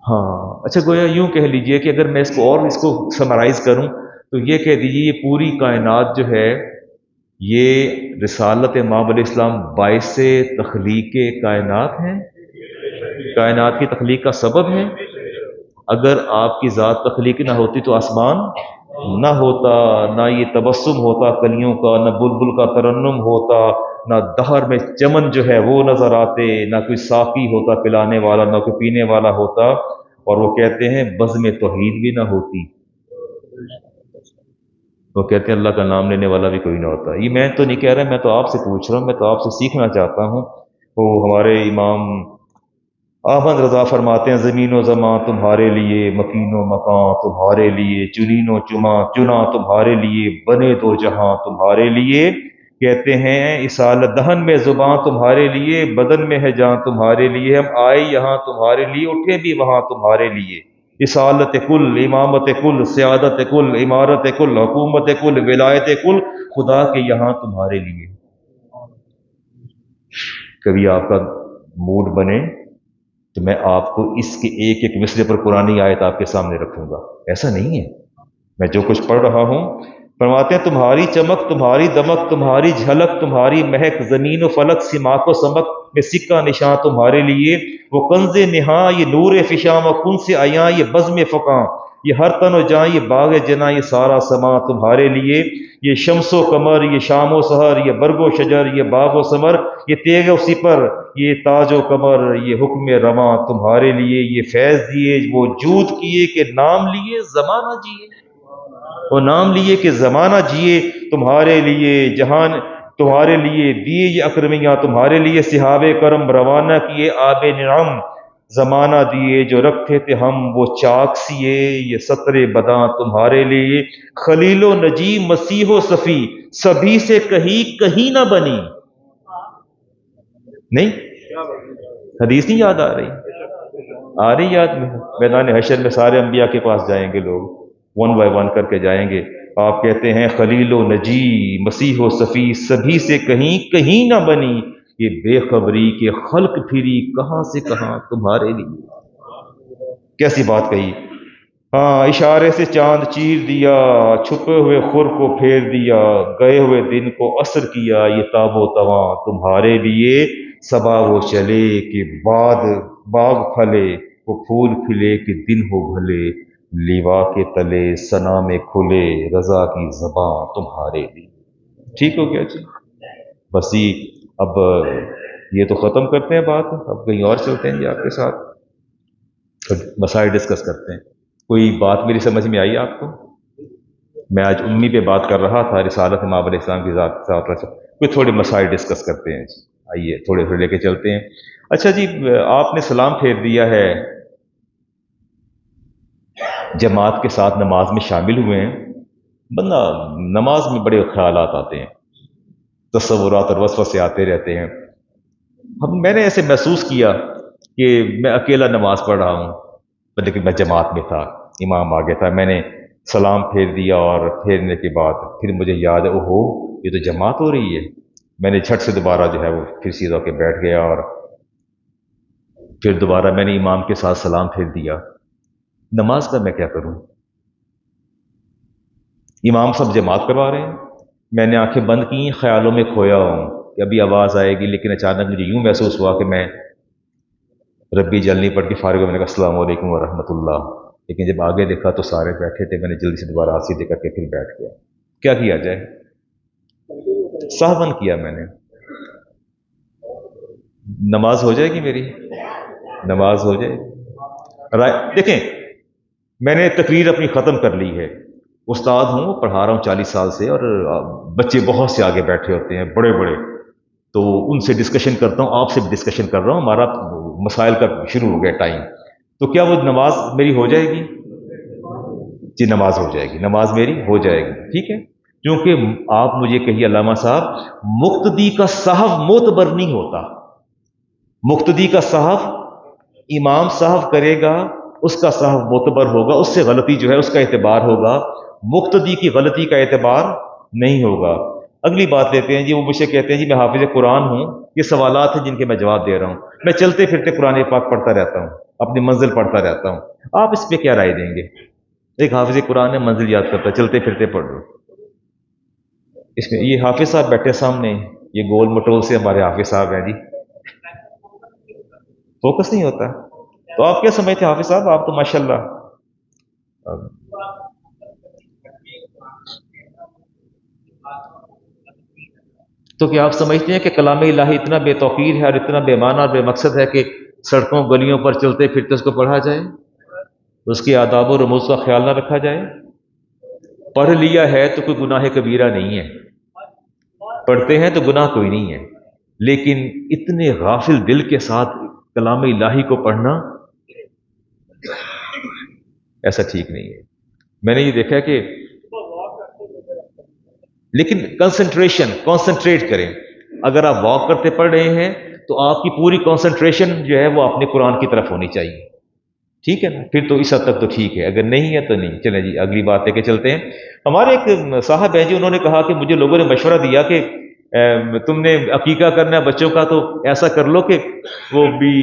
Speaker 1: ہاں، اچھا گویا یوں کہہ لیجئے کہ اگر میں اس کو سمرائز کروں تو یہ کہہ دیجیے یہ پوری کائنات جو ہے یہ رسالت امام علیہ السلام باعث تخلیق کائنات ہیں، کائنات کی تخلیق کا سبب ہے۔ اگر آپ کی ذات تخلیق نہ ہوتی تو آسمان نہ ہوتا، نہ یہ تبسم ہوتا کلیوں کا، نہ بلبل کا ترنم ہوتا، نہ دہر میں چمن جو ہے وہ نظر آتے، نہ کوئی ساقی ہوتا پلانے والا، نہ کوئی پینے والا ہوتا، اور وہ کہتے ہیں بزم توحید بھی نہ ہوتی، وہ کہتے ہیں اللہ کا نام لینے والا بھی کوئی نہ ہوتا۔ یہ میں تو نہیں کہہ رہا، میں تو آپ سے پوچھ رہا ہوں، میں تو آپ سے سیکھنا چاہتا ہوں۔ وہ ہمارے امام احمد رضا فرماتے ہیں زمین و زمان تمہارے لیے، مکین و مکان تمہارے لیے، چنین و چنا تمہارے لیے، بنے دو جہاں تمہارے لیے۔ کہتے ہیں اصالت دہن میں زباں تمہارے لیے، بدن میں ہے جان تمہارے لیے، ہم آئے یہاں تمہارے لیے، اٹھے بھی وہاں تمہارے لیے۔ اصالت کل، امامت کل، سیادت کل، عمارت کل، حکومت کل، ولایت کل، خدا کے یہاں تمہارے لیے۔ کبھی آپ کا موڈ بنے تو میں آپ کو اس کے ایک ایک مصرے پر قرآنی آیت آپ کے سامنے رکھوں گا، ایسا نہیں ہے میں جو کچھ پڑھ رہا ہوں۔ فرماتے ہیں تمہاری چمک، تمہاری دمک، تمہاری جھلک، تمہاری مہک، زمین و فلک، سماک و سمک میں سکہ نشاں تمہارے لیے۔ وہ کنز نہاں، یہ نور فشاں، و کن سے عیاں، یہ بزم فقاں، یہ ہر تن و جاں، یہ باغ جنا، یہ سارا سما تمہارے لیے۔ یہ شمس و قمر، یہ شام و سحر، یہ برگ و شجر، یہ باغ و ثمر، یہ تیغ و سپر، یہ تاج و کمر، یہ حکم رواں تمہارے لیے۔ یہ فیض دیے وہ جود کیے کہ نام لیے زمانہ جیے، وہ نام لیے کہ زمانہ جیے تمہارے لیے۔ جہان تمہارے لیے دیے یہ اکرمیاں تمہارے لیے، صحاب کرم روانہ کیے آب نعم زمانہ دیے۔ جو رکھتے تھے ہم وہ چاک سیے، یہ سطر بداں تمہارے لیے۔ خلیل و نجی، مسیح و صفی، سبھی سے کہیں نہ بنی۔ نہیں حدیث نہیں یاد آ رہی؟ آ رہی یاد میں؟ میدان حشر میں سارے انبیاء کے پاس جائیں گے لوگ، ون بائی ون کر کے جائیں گے۔ آپ کہتے ہیں خلیل و نجی، مسیح و صفی، سبھی سے کہیں نہ بنی، یہ بے خبری کے خلق پھری کہاں سے کہاں تمہارے لیے۔ کیسی بات کہی! ہاں، اشارے سے چاند چیر دیا، چھپے ہوئے خور کو پھیر دیا، گئے ہوئے دن کو عصر کیا، یہ تاب و تواں تمہارے لیے۔ صبا وہ چلے کہ باغ پھلے، وہ پھول کھلے کہ دن ہو بھلے، لیوا کے تلے ثنا میں کھلے، رضا کی زباں تمہارے لیے۔ ٹھیک ہو گیا جی؟ بس اب یہ تو ختم کرتے ہیں بات، اب کہیں اور چلتے ہیں جی آپ کے ساتھ مسائل ڈسکس کرتے ہیں۔ کوئی بات میری سمجھ میں آئی آپ کو؟ میں آج امی پہ بات کر رہا تھا، رسالت امام علیہ السلام کی ذات سے کوئی تھوڑے مسائل ڈسکس کرتے ہیں جی، آئیے تھوڑے لے کے چلتے ہیں۔ اچھا جی، آپ نے سلام پھیر دیا ہے، جماعت کے ساتھ نماز میں شامل ہوئے ہیں، بندہ نماز میں بڑے خیالات آتے ہیں، تصورات اور وسوسے آتے رہتے ہیں۔ میں نے ایسے محسوس کیا کہ میں اکیلا نماز پڑھ رہا ہوں، لیکن میں جماعت میں تھا، امام آگے تھا، میں نے سلام پھیر دیا، اور پھیرنے کے بعد پھر مجھے یاد ہے اوہو یہ تو جماعت ہو رہی ہے۔ میں نے جھٹ سے دوبارہ جو ہے وہ پھر سیدھا ہو کے بیٹھ گیا، اور پھر دوبارہ میں نے امام کے ساتھ سلام پھیر دیا۔ نماز کا میں کیا کروں؟ امام سب جماعت کروا رہے ہیں، میں نے آنکھیں بند کی، خیالوں میں کھویا ہوں کہ ابھی آواز آئے گی، لیکن اچانک مجھے یوں محسوس ہوا کہ میں ربی جلنی پڑھ کے فارغ ہو، میں نے کہا السلام علیکم ورحمۃ اللہ، لیکن جب آگے دیکھا تو سارے بیٹھے تھے، میں نے جلدی سے دوبارہ سیدھے کر کے پھر بیٹھ گیا۔ کیا کیا جائے؟ سہون کیا میں نے۔ نماز ہو جائے گی میری؟ نماز ہو جائے گی؟ دیکھیں، میں نے تقریر اپنی ختم کر لی ہے، استاد ہوں، پڑھا رہا ہوں 40 سال سے، اور بچے بہت سے آگے بیٹھے ہوتے ہیں بڑے بڑے، تو ان سے ڈسکشن کرتا ہوں، آپ سے بھی ڈسکشن کر رہا ہوں، ہمارا مسائل کا شروع ہو گیا ٹائم، تو کیا وہ نماز میری ہو جائے گی؟ جی نماز ہو جائے گی، نماز میری ہو جائے گی، ٹھیک ہے؟ کیونکہ آپ مجھے کہیے علامہ صاحب، مقتدی کا صحف معتبر نہیں ہوتا، مقتدی کا صحف امام صاحب کرے گا، اس کا صحف معتبر ہوگا، اس سے غلطی جو ہے اس کا اعتبار ہوگا، مقتدی کی غلطی کا اعتبار نہیں ہوگا۔ اگلی بات لیتے ہیں جی، وہ مجھ سے کہتے ہیں جی میں حافظ قرآن ہوں، یہ سوالات ہیں جن کے میں جواب دے رہا ہوں، میں چلتے پھرتے قرآن پاک پڑھتا رہتا ہوں، اپنی منزل پڑھتا رہتا ہوں، آپ اس پہ کیا رائے دیں گے؟ ایک حافظ قرآن ہے منزل یاد کرتا ہے، چلتے پھرتے پڑھ لو اس میں. یہ حافظ صاحب بیٹھے سامنے، یہ گول مٹول سے ہمارے حافظ صاحب ہیں جی. فوکس نہیں ہوتا. تو آپ کیا سمجھتے ہیں حافظ صاحب؟ آپ تو ماشاءاللہ. تو کیا آپ سمجھتے ہیں کہ کلام الہی اتنا بے توقیر ہے اور اتنا بے معنی اور بے مقصد ہے کہ سڑکوں گلیوں پر چلتے پھرتے اس کو پڑھا جائے، اس کی آداب و رموز کا خیال نہ رکھا جائے؟ پڑھ لیا ہے تو کوئی گناہ کبیرہ نہیں ہے، پڑھتے ہیں تو گناہ کوئی نہیں ہے، لیکن اتنے غافل دل کے ساتھ کلام الہی کو پڑھنا ایسا ٹھیک نہیں ہے. میں نے یہ دیکھا کہ لیکن کانسنٹریٹ کریں. اگر آپ واک کرتے پڑھ رہے ہیں تو آپ کی پوری کانسنٹریشن جو ہے وہ اپنے قرآن کی طرف ہونی چاہیے. ٹھیک ہے نا؟ پھر تو اس حد تک تو ٹھیک ہے، اگر نہیں ہے تو نہیں. چلیں جی اگلی بات لے کے چلتے ہیں. ہمارے ایک صاحب ہیں جی، انہوں نے کہا کہ مجھے لوگوں نے مشورہ دیا کہ تم نے عقیقہ کرنا ہے بچوں کا تو ایسا کر لو کہ وہ بھی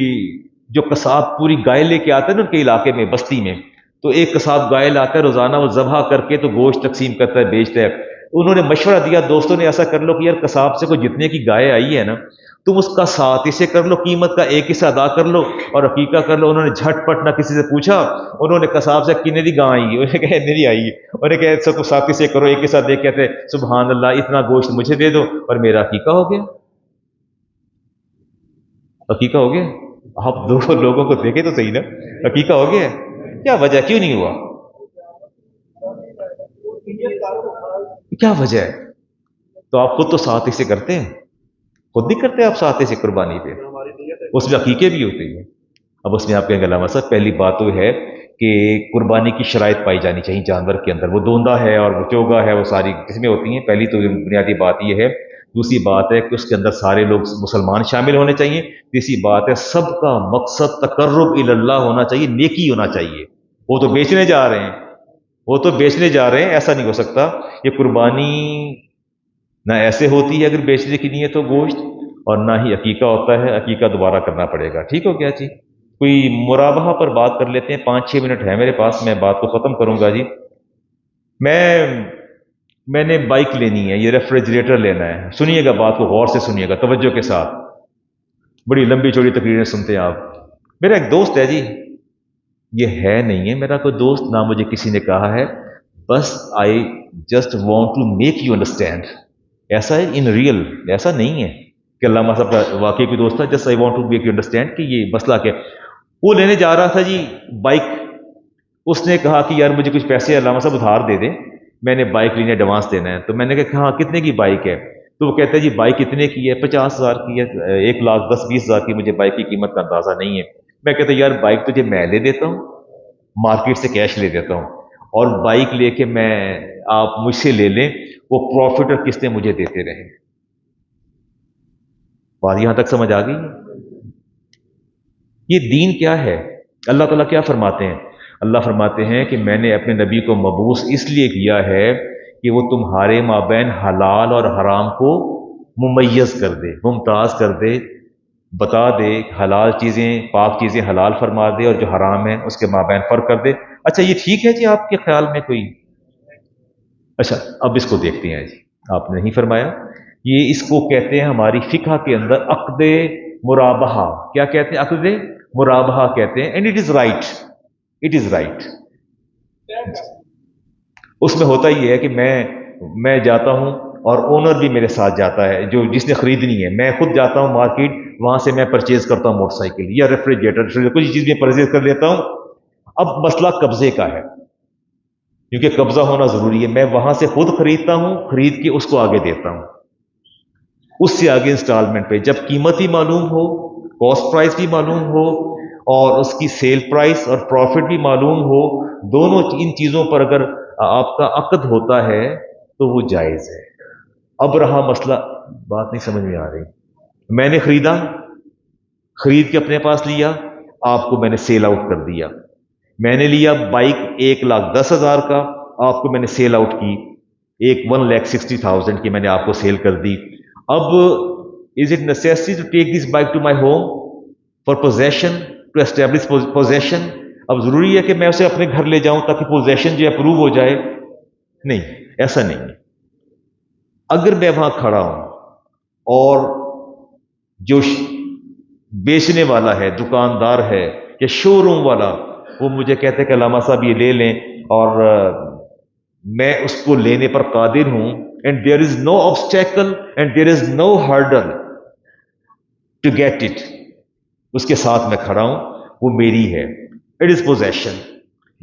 Speaker 1: جو قصاب پوری گائے لے کے آتا ہے نا ان کے علاقے میں بستی میں، تو ایک قصاب گائے لاتا ہے روزانہ، وہ ذبح کر کے تو گوشت تقسیم کرتا ہے بیچتا ہے. انہوں نے مشورہ دیا دوستوں نے ایسا کر لو کہ یار قصاب سے کوئی جتنے کی گائے آئی ہے نا تم اس کا 7 حصے کر لو، قیمت کا 1 حصہ ادا کر لو اور عقیقہ کر لو. انہوں نے جھٹ پٹ نہ کسی سے پوچھا، انہوں نے قصاب سے کتنے دی گاں آئی ہے، انہوں نے کہا اتنے دی آئی ہے. انہوں نے کہا سب کو 7 حصے کرو، 1 حصہ دے. کہتے سبحان اللہ، اتنا گوشت مجھے دے دو اور میرا عقیقہ ہو گیا. عقیقہ ہو گیا. آپ دو لوگوں کو دیکھے تو صحیح نا، عقیقہ ہو گیا. کیا وجہ، کیوں نہیں ہوا؟ کیا وجہ ہے؟ تو آپ خود تو 7 حصے کرتے ہیں، خود نہیں کرتے آپ 7 حصے قربانی پہ؟ اس میں عقیقے بھی ہوتے ہیں. اب اس میں آپ کہیں گے علامہ صاحب پہلی بات تو ہے کہ قربانی کی شرائط پائی جانی چاہیے جانور کے اندر، وہ دوندا ہے اور وہ چوگا ہے، وہ ساری کس میں ہوتی ہیں. پہلی تو بنیادی بات یہ ہے. دوسری بات ہے کہ اس کے اندر سارے لوگ مسلمان شامل ہونے چاہیے. تیسری بات ہے سب کا مقصد تقرب اللہ ہونا چاہیے، نیکی ہونا چاہیے. وہ تو بیچنے جا رہے ہیں، وہ تو بیچنے جا رہے ہیں، ایسا نہیں ہو سکتا. یہ قربانی نہ ایسے ہوتی ہے اگر بیچنے کی نیت ہو گوشت، اور نہ ہی عقیقہ ہوتا ہے. عقیقہ دوبارہ کرنا پڑے گا. ٹھیک ہو گیا جی. کوئی مرابحہ پر بات کر لیتے ہیں، 5-6 منٹ ہے میرے پاس، میں بات کو ختم کروں گا جی. میں نے بائک لینی ہے، یہ ریفریجریٹر لینا ہے. سنیے گا بات کو غور سے سنیے گا، توجہ کے ساتھ. بڑی لمبی چوڑی تقریریں سنتے ہیں آپ. میرا ایک دوست ہے جی، یہ ہے نہیں ہے میرا کوئی دوست، نہ مجھے کسی نے کہا ہے، بس I just want to make you understand. ایسا ہے ان ریئل، ایسا نہیں ہے کہ علامہ صاحب کا واقعی کوئی دوست تھا. Just I want to make you understand کہ یہ مسئلہ کیا. وہ لینے جا رہا تھا جی بائک. اس نے کہا کہ یار مجھے کچھ پیسے علامہ صاحب ادھار دے دیں، میں نے بائک لینے ایڈوانس دینا ہے. تو میں نے کہا ہاں کتنے کی بائک ہے؟ تو وہ کہتا ہے جی بائک اتنے کی ہے، 50,000 کی ہے، 1,10,20,000 کی. مجھے بائک کی قیمت کا اندازہ نہیں ہے. میں کہتا یار بائک تجھے میں لے دیتا ہوں، مارکیٹ سے کیش لے دیتا ہوں، اور بائک لے کے میں آپ مجھ سے لے لیں، وہ پروفٹ اور قسطیں مجھے دیتے رہیں. بات یہاں تک سمجھ آ گئی؟ یہ دین کیا ہے؟ اللہ تعالیٰ کیا فرماتے ہیں؟ اللہ فرماتے ہیں کہ میں نے اپنے نبی کو مبعوث اس لیے کیا ہے کہ وہ تمہارے مابین حلال اور حرام کو ممیز کر دے، ممتاز کر دے، بتا دے. حلال چیزیں، پاک چیزیں حلال فرما دے، اور جو حرام ہے اس کے مابین فرق کر دے. اچھا یہ ٹھیک ہے جی آپ کے خیال میں کوئی؟ اچھا اب اس کو دیکھتے ہیں جی. آپ نے نہیں فرمایا. یہ اس کو کہتے ہیں ہماری فقہ کے اندر عقد مرابحہ. کیا کہتے ہیں؟ عقد مرابحہ کہتے ہیں. And it is right, it is right. اس میں ہوتا ہی ہے کہ میں جاتا ہوں اور اونر بھی میرے ساتھ جاتا ہے، جو جس نے خریدنی ہے. میں خود جاتا ہوں مارکیٹ، وہاں سے میں پرچیز کرتا ہوں موٹر سائیکل یا ریفریجریٹر، کچھ چیز میں پرچیز کر لیتا ہوں. اب مسئلہ قبضے کا ہے، کیونکہ قبضہ ہونا ضروری ہے. میں وہاں سے خود خریدتا ہوں، خرید کے اس کو آگے دیتا ہوں، اس سے آگے انسٹالمنٹ پہ. جب قیمت ہی معلوم ہو، کاسٹ پرائس بھی معلوم ہو، اور اس کی سیل پرائس اور پروفٹ بھی معلوم ہو، دونوں ان چیزوں پر اگر آپ کا عقد ہوتا ہے تو وہ جائز ہے. اب رہا مسئلہ، بات نہیں سمجھ میں آ رہی. میں نے خریدا، خرید کے اپنے پاس لیا، آپ کو میں نے سیل آؤٹ کر دیا. میں نے لیا بائک 1,10,000 کا، آپ کو میں نے سیل آؤٹ کی 1,60,000 کی، میں نے آپ کو سیل کر دی. اب is it necessary to take this bike to my home for position, to establish position? اب ضروری ہے کہ میں اسے اپنے گھر لے جاؤں تاکہ پوزیشن جو اپروو ہو جائے؟ نہیں، ایسا نہیں ہے۔ اگر میں وہاں کھڑا ہوں اور جو بیچنے والا ہے، دکاندار ہے یا شو روم والا، وہ مجھے کہتے ہیں کہ علامہ صاحب یہ لے لیں، اور میں اس کو لینے پر قادر ہوں، and there is no obstacle and there is no hurdle to get it, اس کے ساتھ میں کھڑا ہوں، وہ میری ہے، اٹ از پوزیشن۔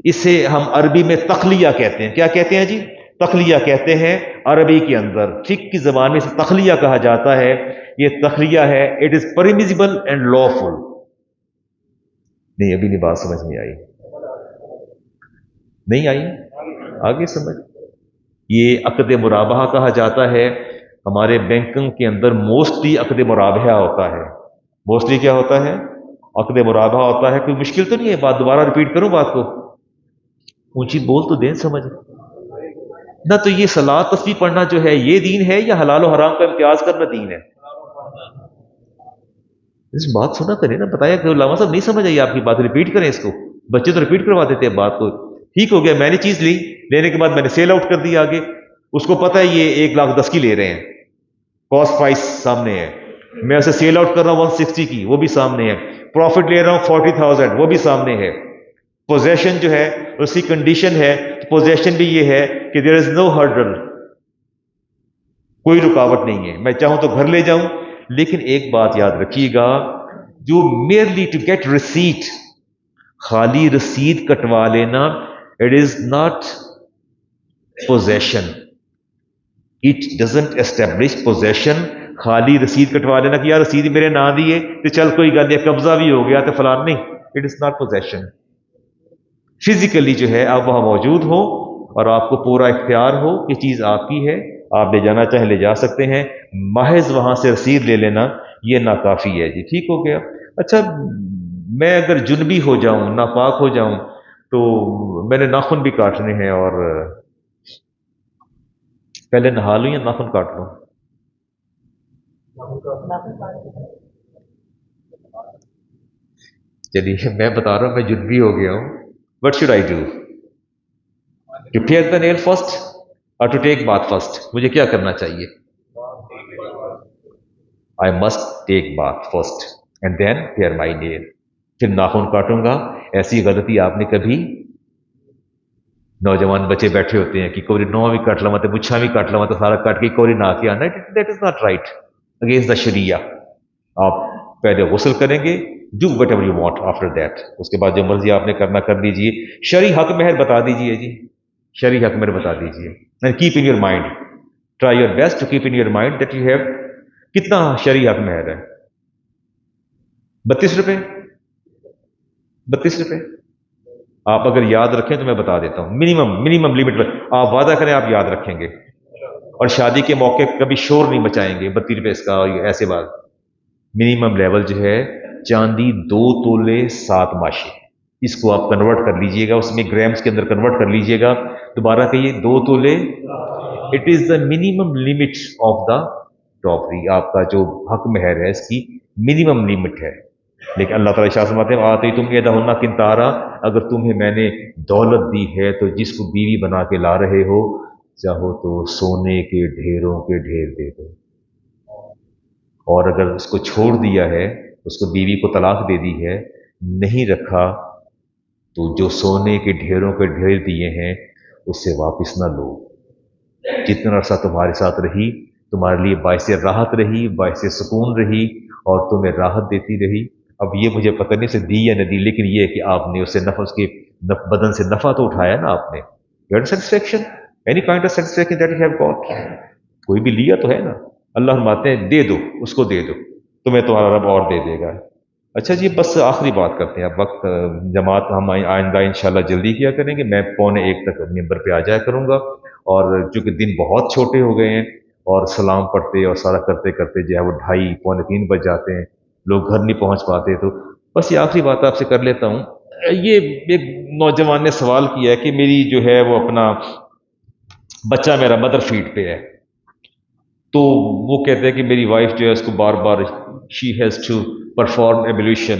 Speaker 1: اسے ہم عربی میں تخلیہ کہتے ہیں۔ کیا کہتے ہیں جی؟ تخلیہ کہتے ہیں عربی کے اندر، فقہ کی زبان میں اسے تخلیہ کہا جاتا ہے۔ یہ تخلیہ ہے، اٹ از پرمیزیبل اینڈ لافل۔ نہیں، ابھی نہیں، بات سمجھ نہیں آئی؟ نہیں آئی؟ آگے سمجھ۔ یہ عقد مرابحہ کہا جاتا ہے۔ ہمارے بینکنگ کے اندر موسٹلی عقد مرابحہ ہوتا ہے۔ موسٹلی کیا ہوتا ہے؟ عقد مرابحہ ہوتا ہے۔ کوئی مشکل تو نہیں ہے بات؟ دوبارہ ریپیٹ کروں بات کو؟ اونچی بول تو دیں، سمجھ نہ۔ تو یہ صلاۃ تسبیح پڑھنا جو ہے، یہ دین ہے یا حلال و حرام کا امتیاز کرنا دین ہے؟ اس بات سنا کریں نا، بتایا کہ علامہ صاحب نہیں سمجھ آئی آپ کی بات، ریپیٹ کریں اس کو۔ بچے تو ریپیٹ کروا دیتے ہیں بات کو۔ ٹھیک ہو گیا، میں نے چیز لی، لینے کے بعد میں نے سیل آؤٹ کر دی آگے، اس کو پتہ ہے یہ 1,10,000 کی لے رہے ہیں، کاسٹ پرائس سامنے ہے، میں اسے سیل آؤٹ کر رہا ہوں 160 کی، وہ بھی سامنے ہے، پروفٹ لے رہا ہوں 40,000، وہ بھی سامنے ہے۔ پوزیشن جو ہے اس کی کنڈیشن ہے، پوزیشن بھی یہ ہے کہ دیر از نو ہرڈل، کوئی رکاوٹ نہیں ہے، میں چاہوں تو گھر لے جاؤں۔ لیکن ایک بات یاد رکھیے گا، جو میئرلی ٹو گیٹ ریسیٹ، خالی رسید کٹوا لینا، it is not position, it doesn't establish position. خالی رسید کٹوا لینا کہ یار رسید میرے نام دیے تو چل کوئی گل نہیں، قبضہ بھی ہو گیا تو فلان، نہیں، it is not position. Physically جو ہے آپ وہاں موجود ہو اور آپ کو پورا اختیار ہو کہ چیز آپ کی ہے، آپ لے جانا چاہیں لے جا سکتے ہیں، محض وہاں سے رسید لے لینا یہ ناکافی ہے جی۔ ٹھیک ہو گیا؟ اچھا، میں اگر جنبی ہو جاؤں، ناپاک ہو جاؤں، تو میں نے ناخن بھی کاٹنے ہیں، اور پہلے نہا لوں یا ناخن کاٹ لوں؟ چلیے میں بتا رہا ہوں، میں جنبی ہو گیا ہوں، what should I do? To pare the nail first اور ٹو ٹیک بات فرسٹ؟ مجھے کیا کرنا چاہیے؟ I must take bath first and then pair مائی نیل، پھر ناخن کاٹوں گا۔ ایسی غلطی آپ نے کبھی، نوجوان بچے بیٹھے ہوتے ہیں کہ کوئی نو بھی کٹ لوا تو مچھا بھی کٹ لوا تو سارا کٹ کے کوئی نہ کے آنا، that is not right, against the sharia. آپ پہلے غسل کریں گے، do whatever you want after that, اس کے بعد جو مرضی آپ نے کرنا کر لیجیے۔ شرعی حق مہر بتا دیجیے جی، شرعی حق مہر بتا دیجیے، and keep in your mind, try your best to keep in your mind that you have. کتنا شرعی حق مہر ہے؟ 32 روپے، 32 روپے۔ آپ اگر یاد رکھیں تو میں بتا دیتا ہوں، منیمم لیمٹ پر آپ وعدہ کریں آپ یاد رکھیں گے، اور شادی کے موقع کبھی شور نہیں مچائیں گے 32 روپے اس کا، اور ایسے بات۔ منیمم لیول جو ہے چاندی 2 تولے 7 ماشے، اس کو آپ کنورٹ کر لیجئے گا، اس میں گرامز کے اندر کنورٹ کر لیجئے گا۔ دوبارہ کہیے، 2 تولے، it is the minimum limit of the dowry, آپ کا جو حق مہر ہے اس کی منیمم لمٹ ہے۔ لیکن اللہ تعالیٰ شاہ فرماتے ہیں آتے تم یہ دہنا کنتارا، اگر تمہیں میں نے دولت دی ہے تو جس کو بیوی بنا کے لا رہے ہو، چاہو تو سونے کے ڈھیروں کے ڈھیر دے دو، اور اگر اس کو چھوڑ دیا ہے، اس کو بیوی کو طلاق دے دی ہے، نہیں رکھا، تو جو سونے کے ڈھیروں کے ڈھیر دیے ہیں اس سے واپس نہ لو۔ جتنا عرصہ تمہارے ساتھ رہی، تمہارے لیے باعث راحت رہی، باعث سکون رہی، اور تمہیں راحت دیتی رہی۔ اب یہ مجھے پتہ نہیں سے دی یا نہ دی، لیکن یہ ہے کہ آپ نے اس سے نفع، اس کے بدن سے نفع تو اٹھایا نا آپ نے۔ Satisfaction, any kind of satisfaction that you have got, کوئی بھی لیا تو ہے نا۔ اللہ فرماتے ہیں دے دو، اس کو دے دو، تمہیں تمہارا رب اور دے دے گا۔ اچھا جی، بس آخری بات کرتے ہیں، اب وقت جماعت ہم آئندہ انشاءاللہ جلدی کیا کریں گے، میں 12:45 تک ممبر پہ آ جایا کروں گا، اور چونکہ دن بہت چھوٹے ہو گئے ہیں اور سلام پڑھتے اور سارا کرتے کرتے جو ہے وہ 2:30 پونے 3 بج جاتے ہیں، لوگ گھر نہیں پہنچ پاتے، تو بس یہ آخری بات آپ سے کر لیتا ہوں۔ یہ ایک نوجوان نے سوال کیا ہے کہ میری جو ہے وہ اپنا بچہ میرا مدر فیڈ پہ ہے، تو وہ کہتے ہیں کہ میری وائف جو ہے اس کو بار بار شی ہیز ٹو پرفارم ایبلیوشن،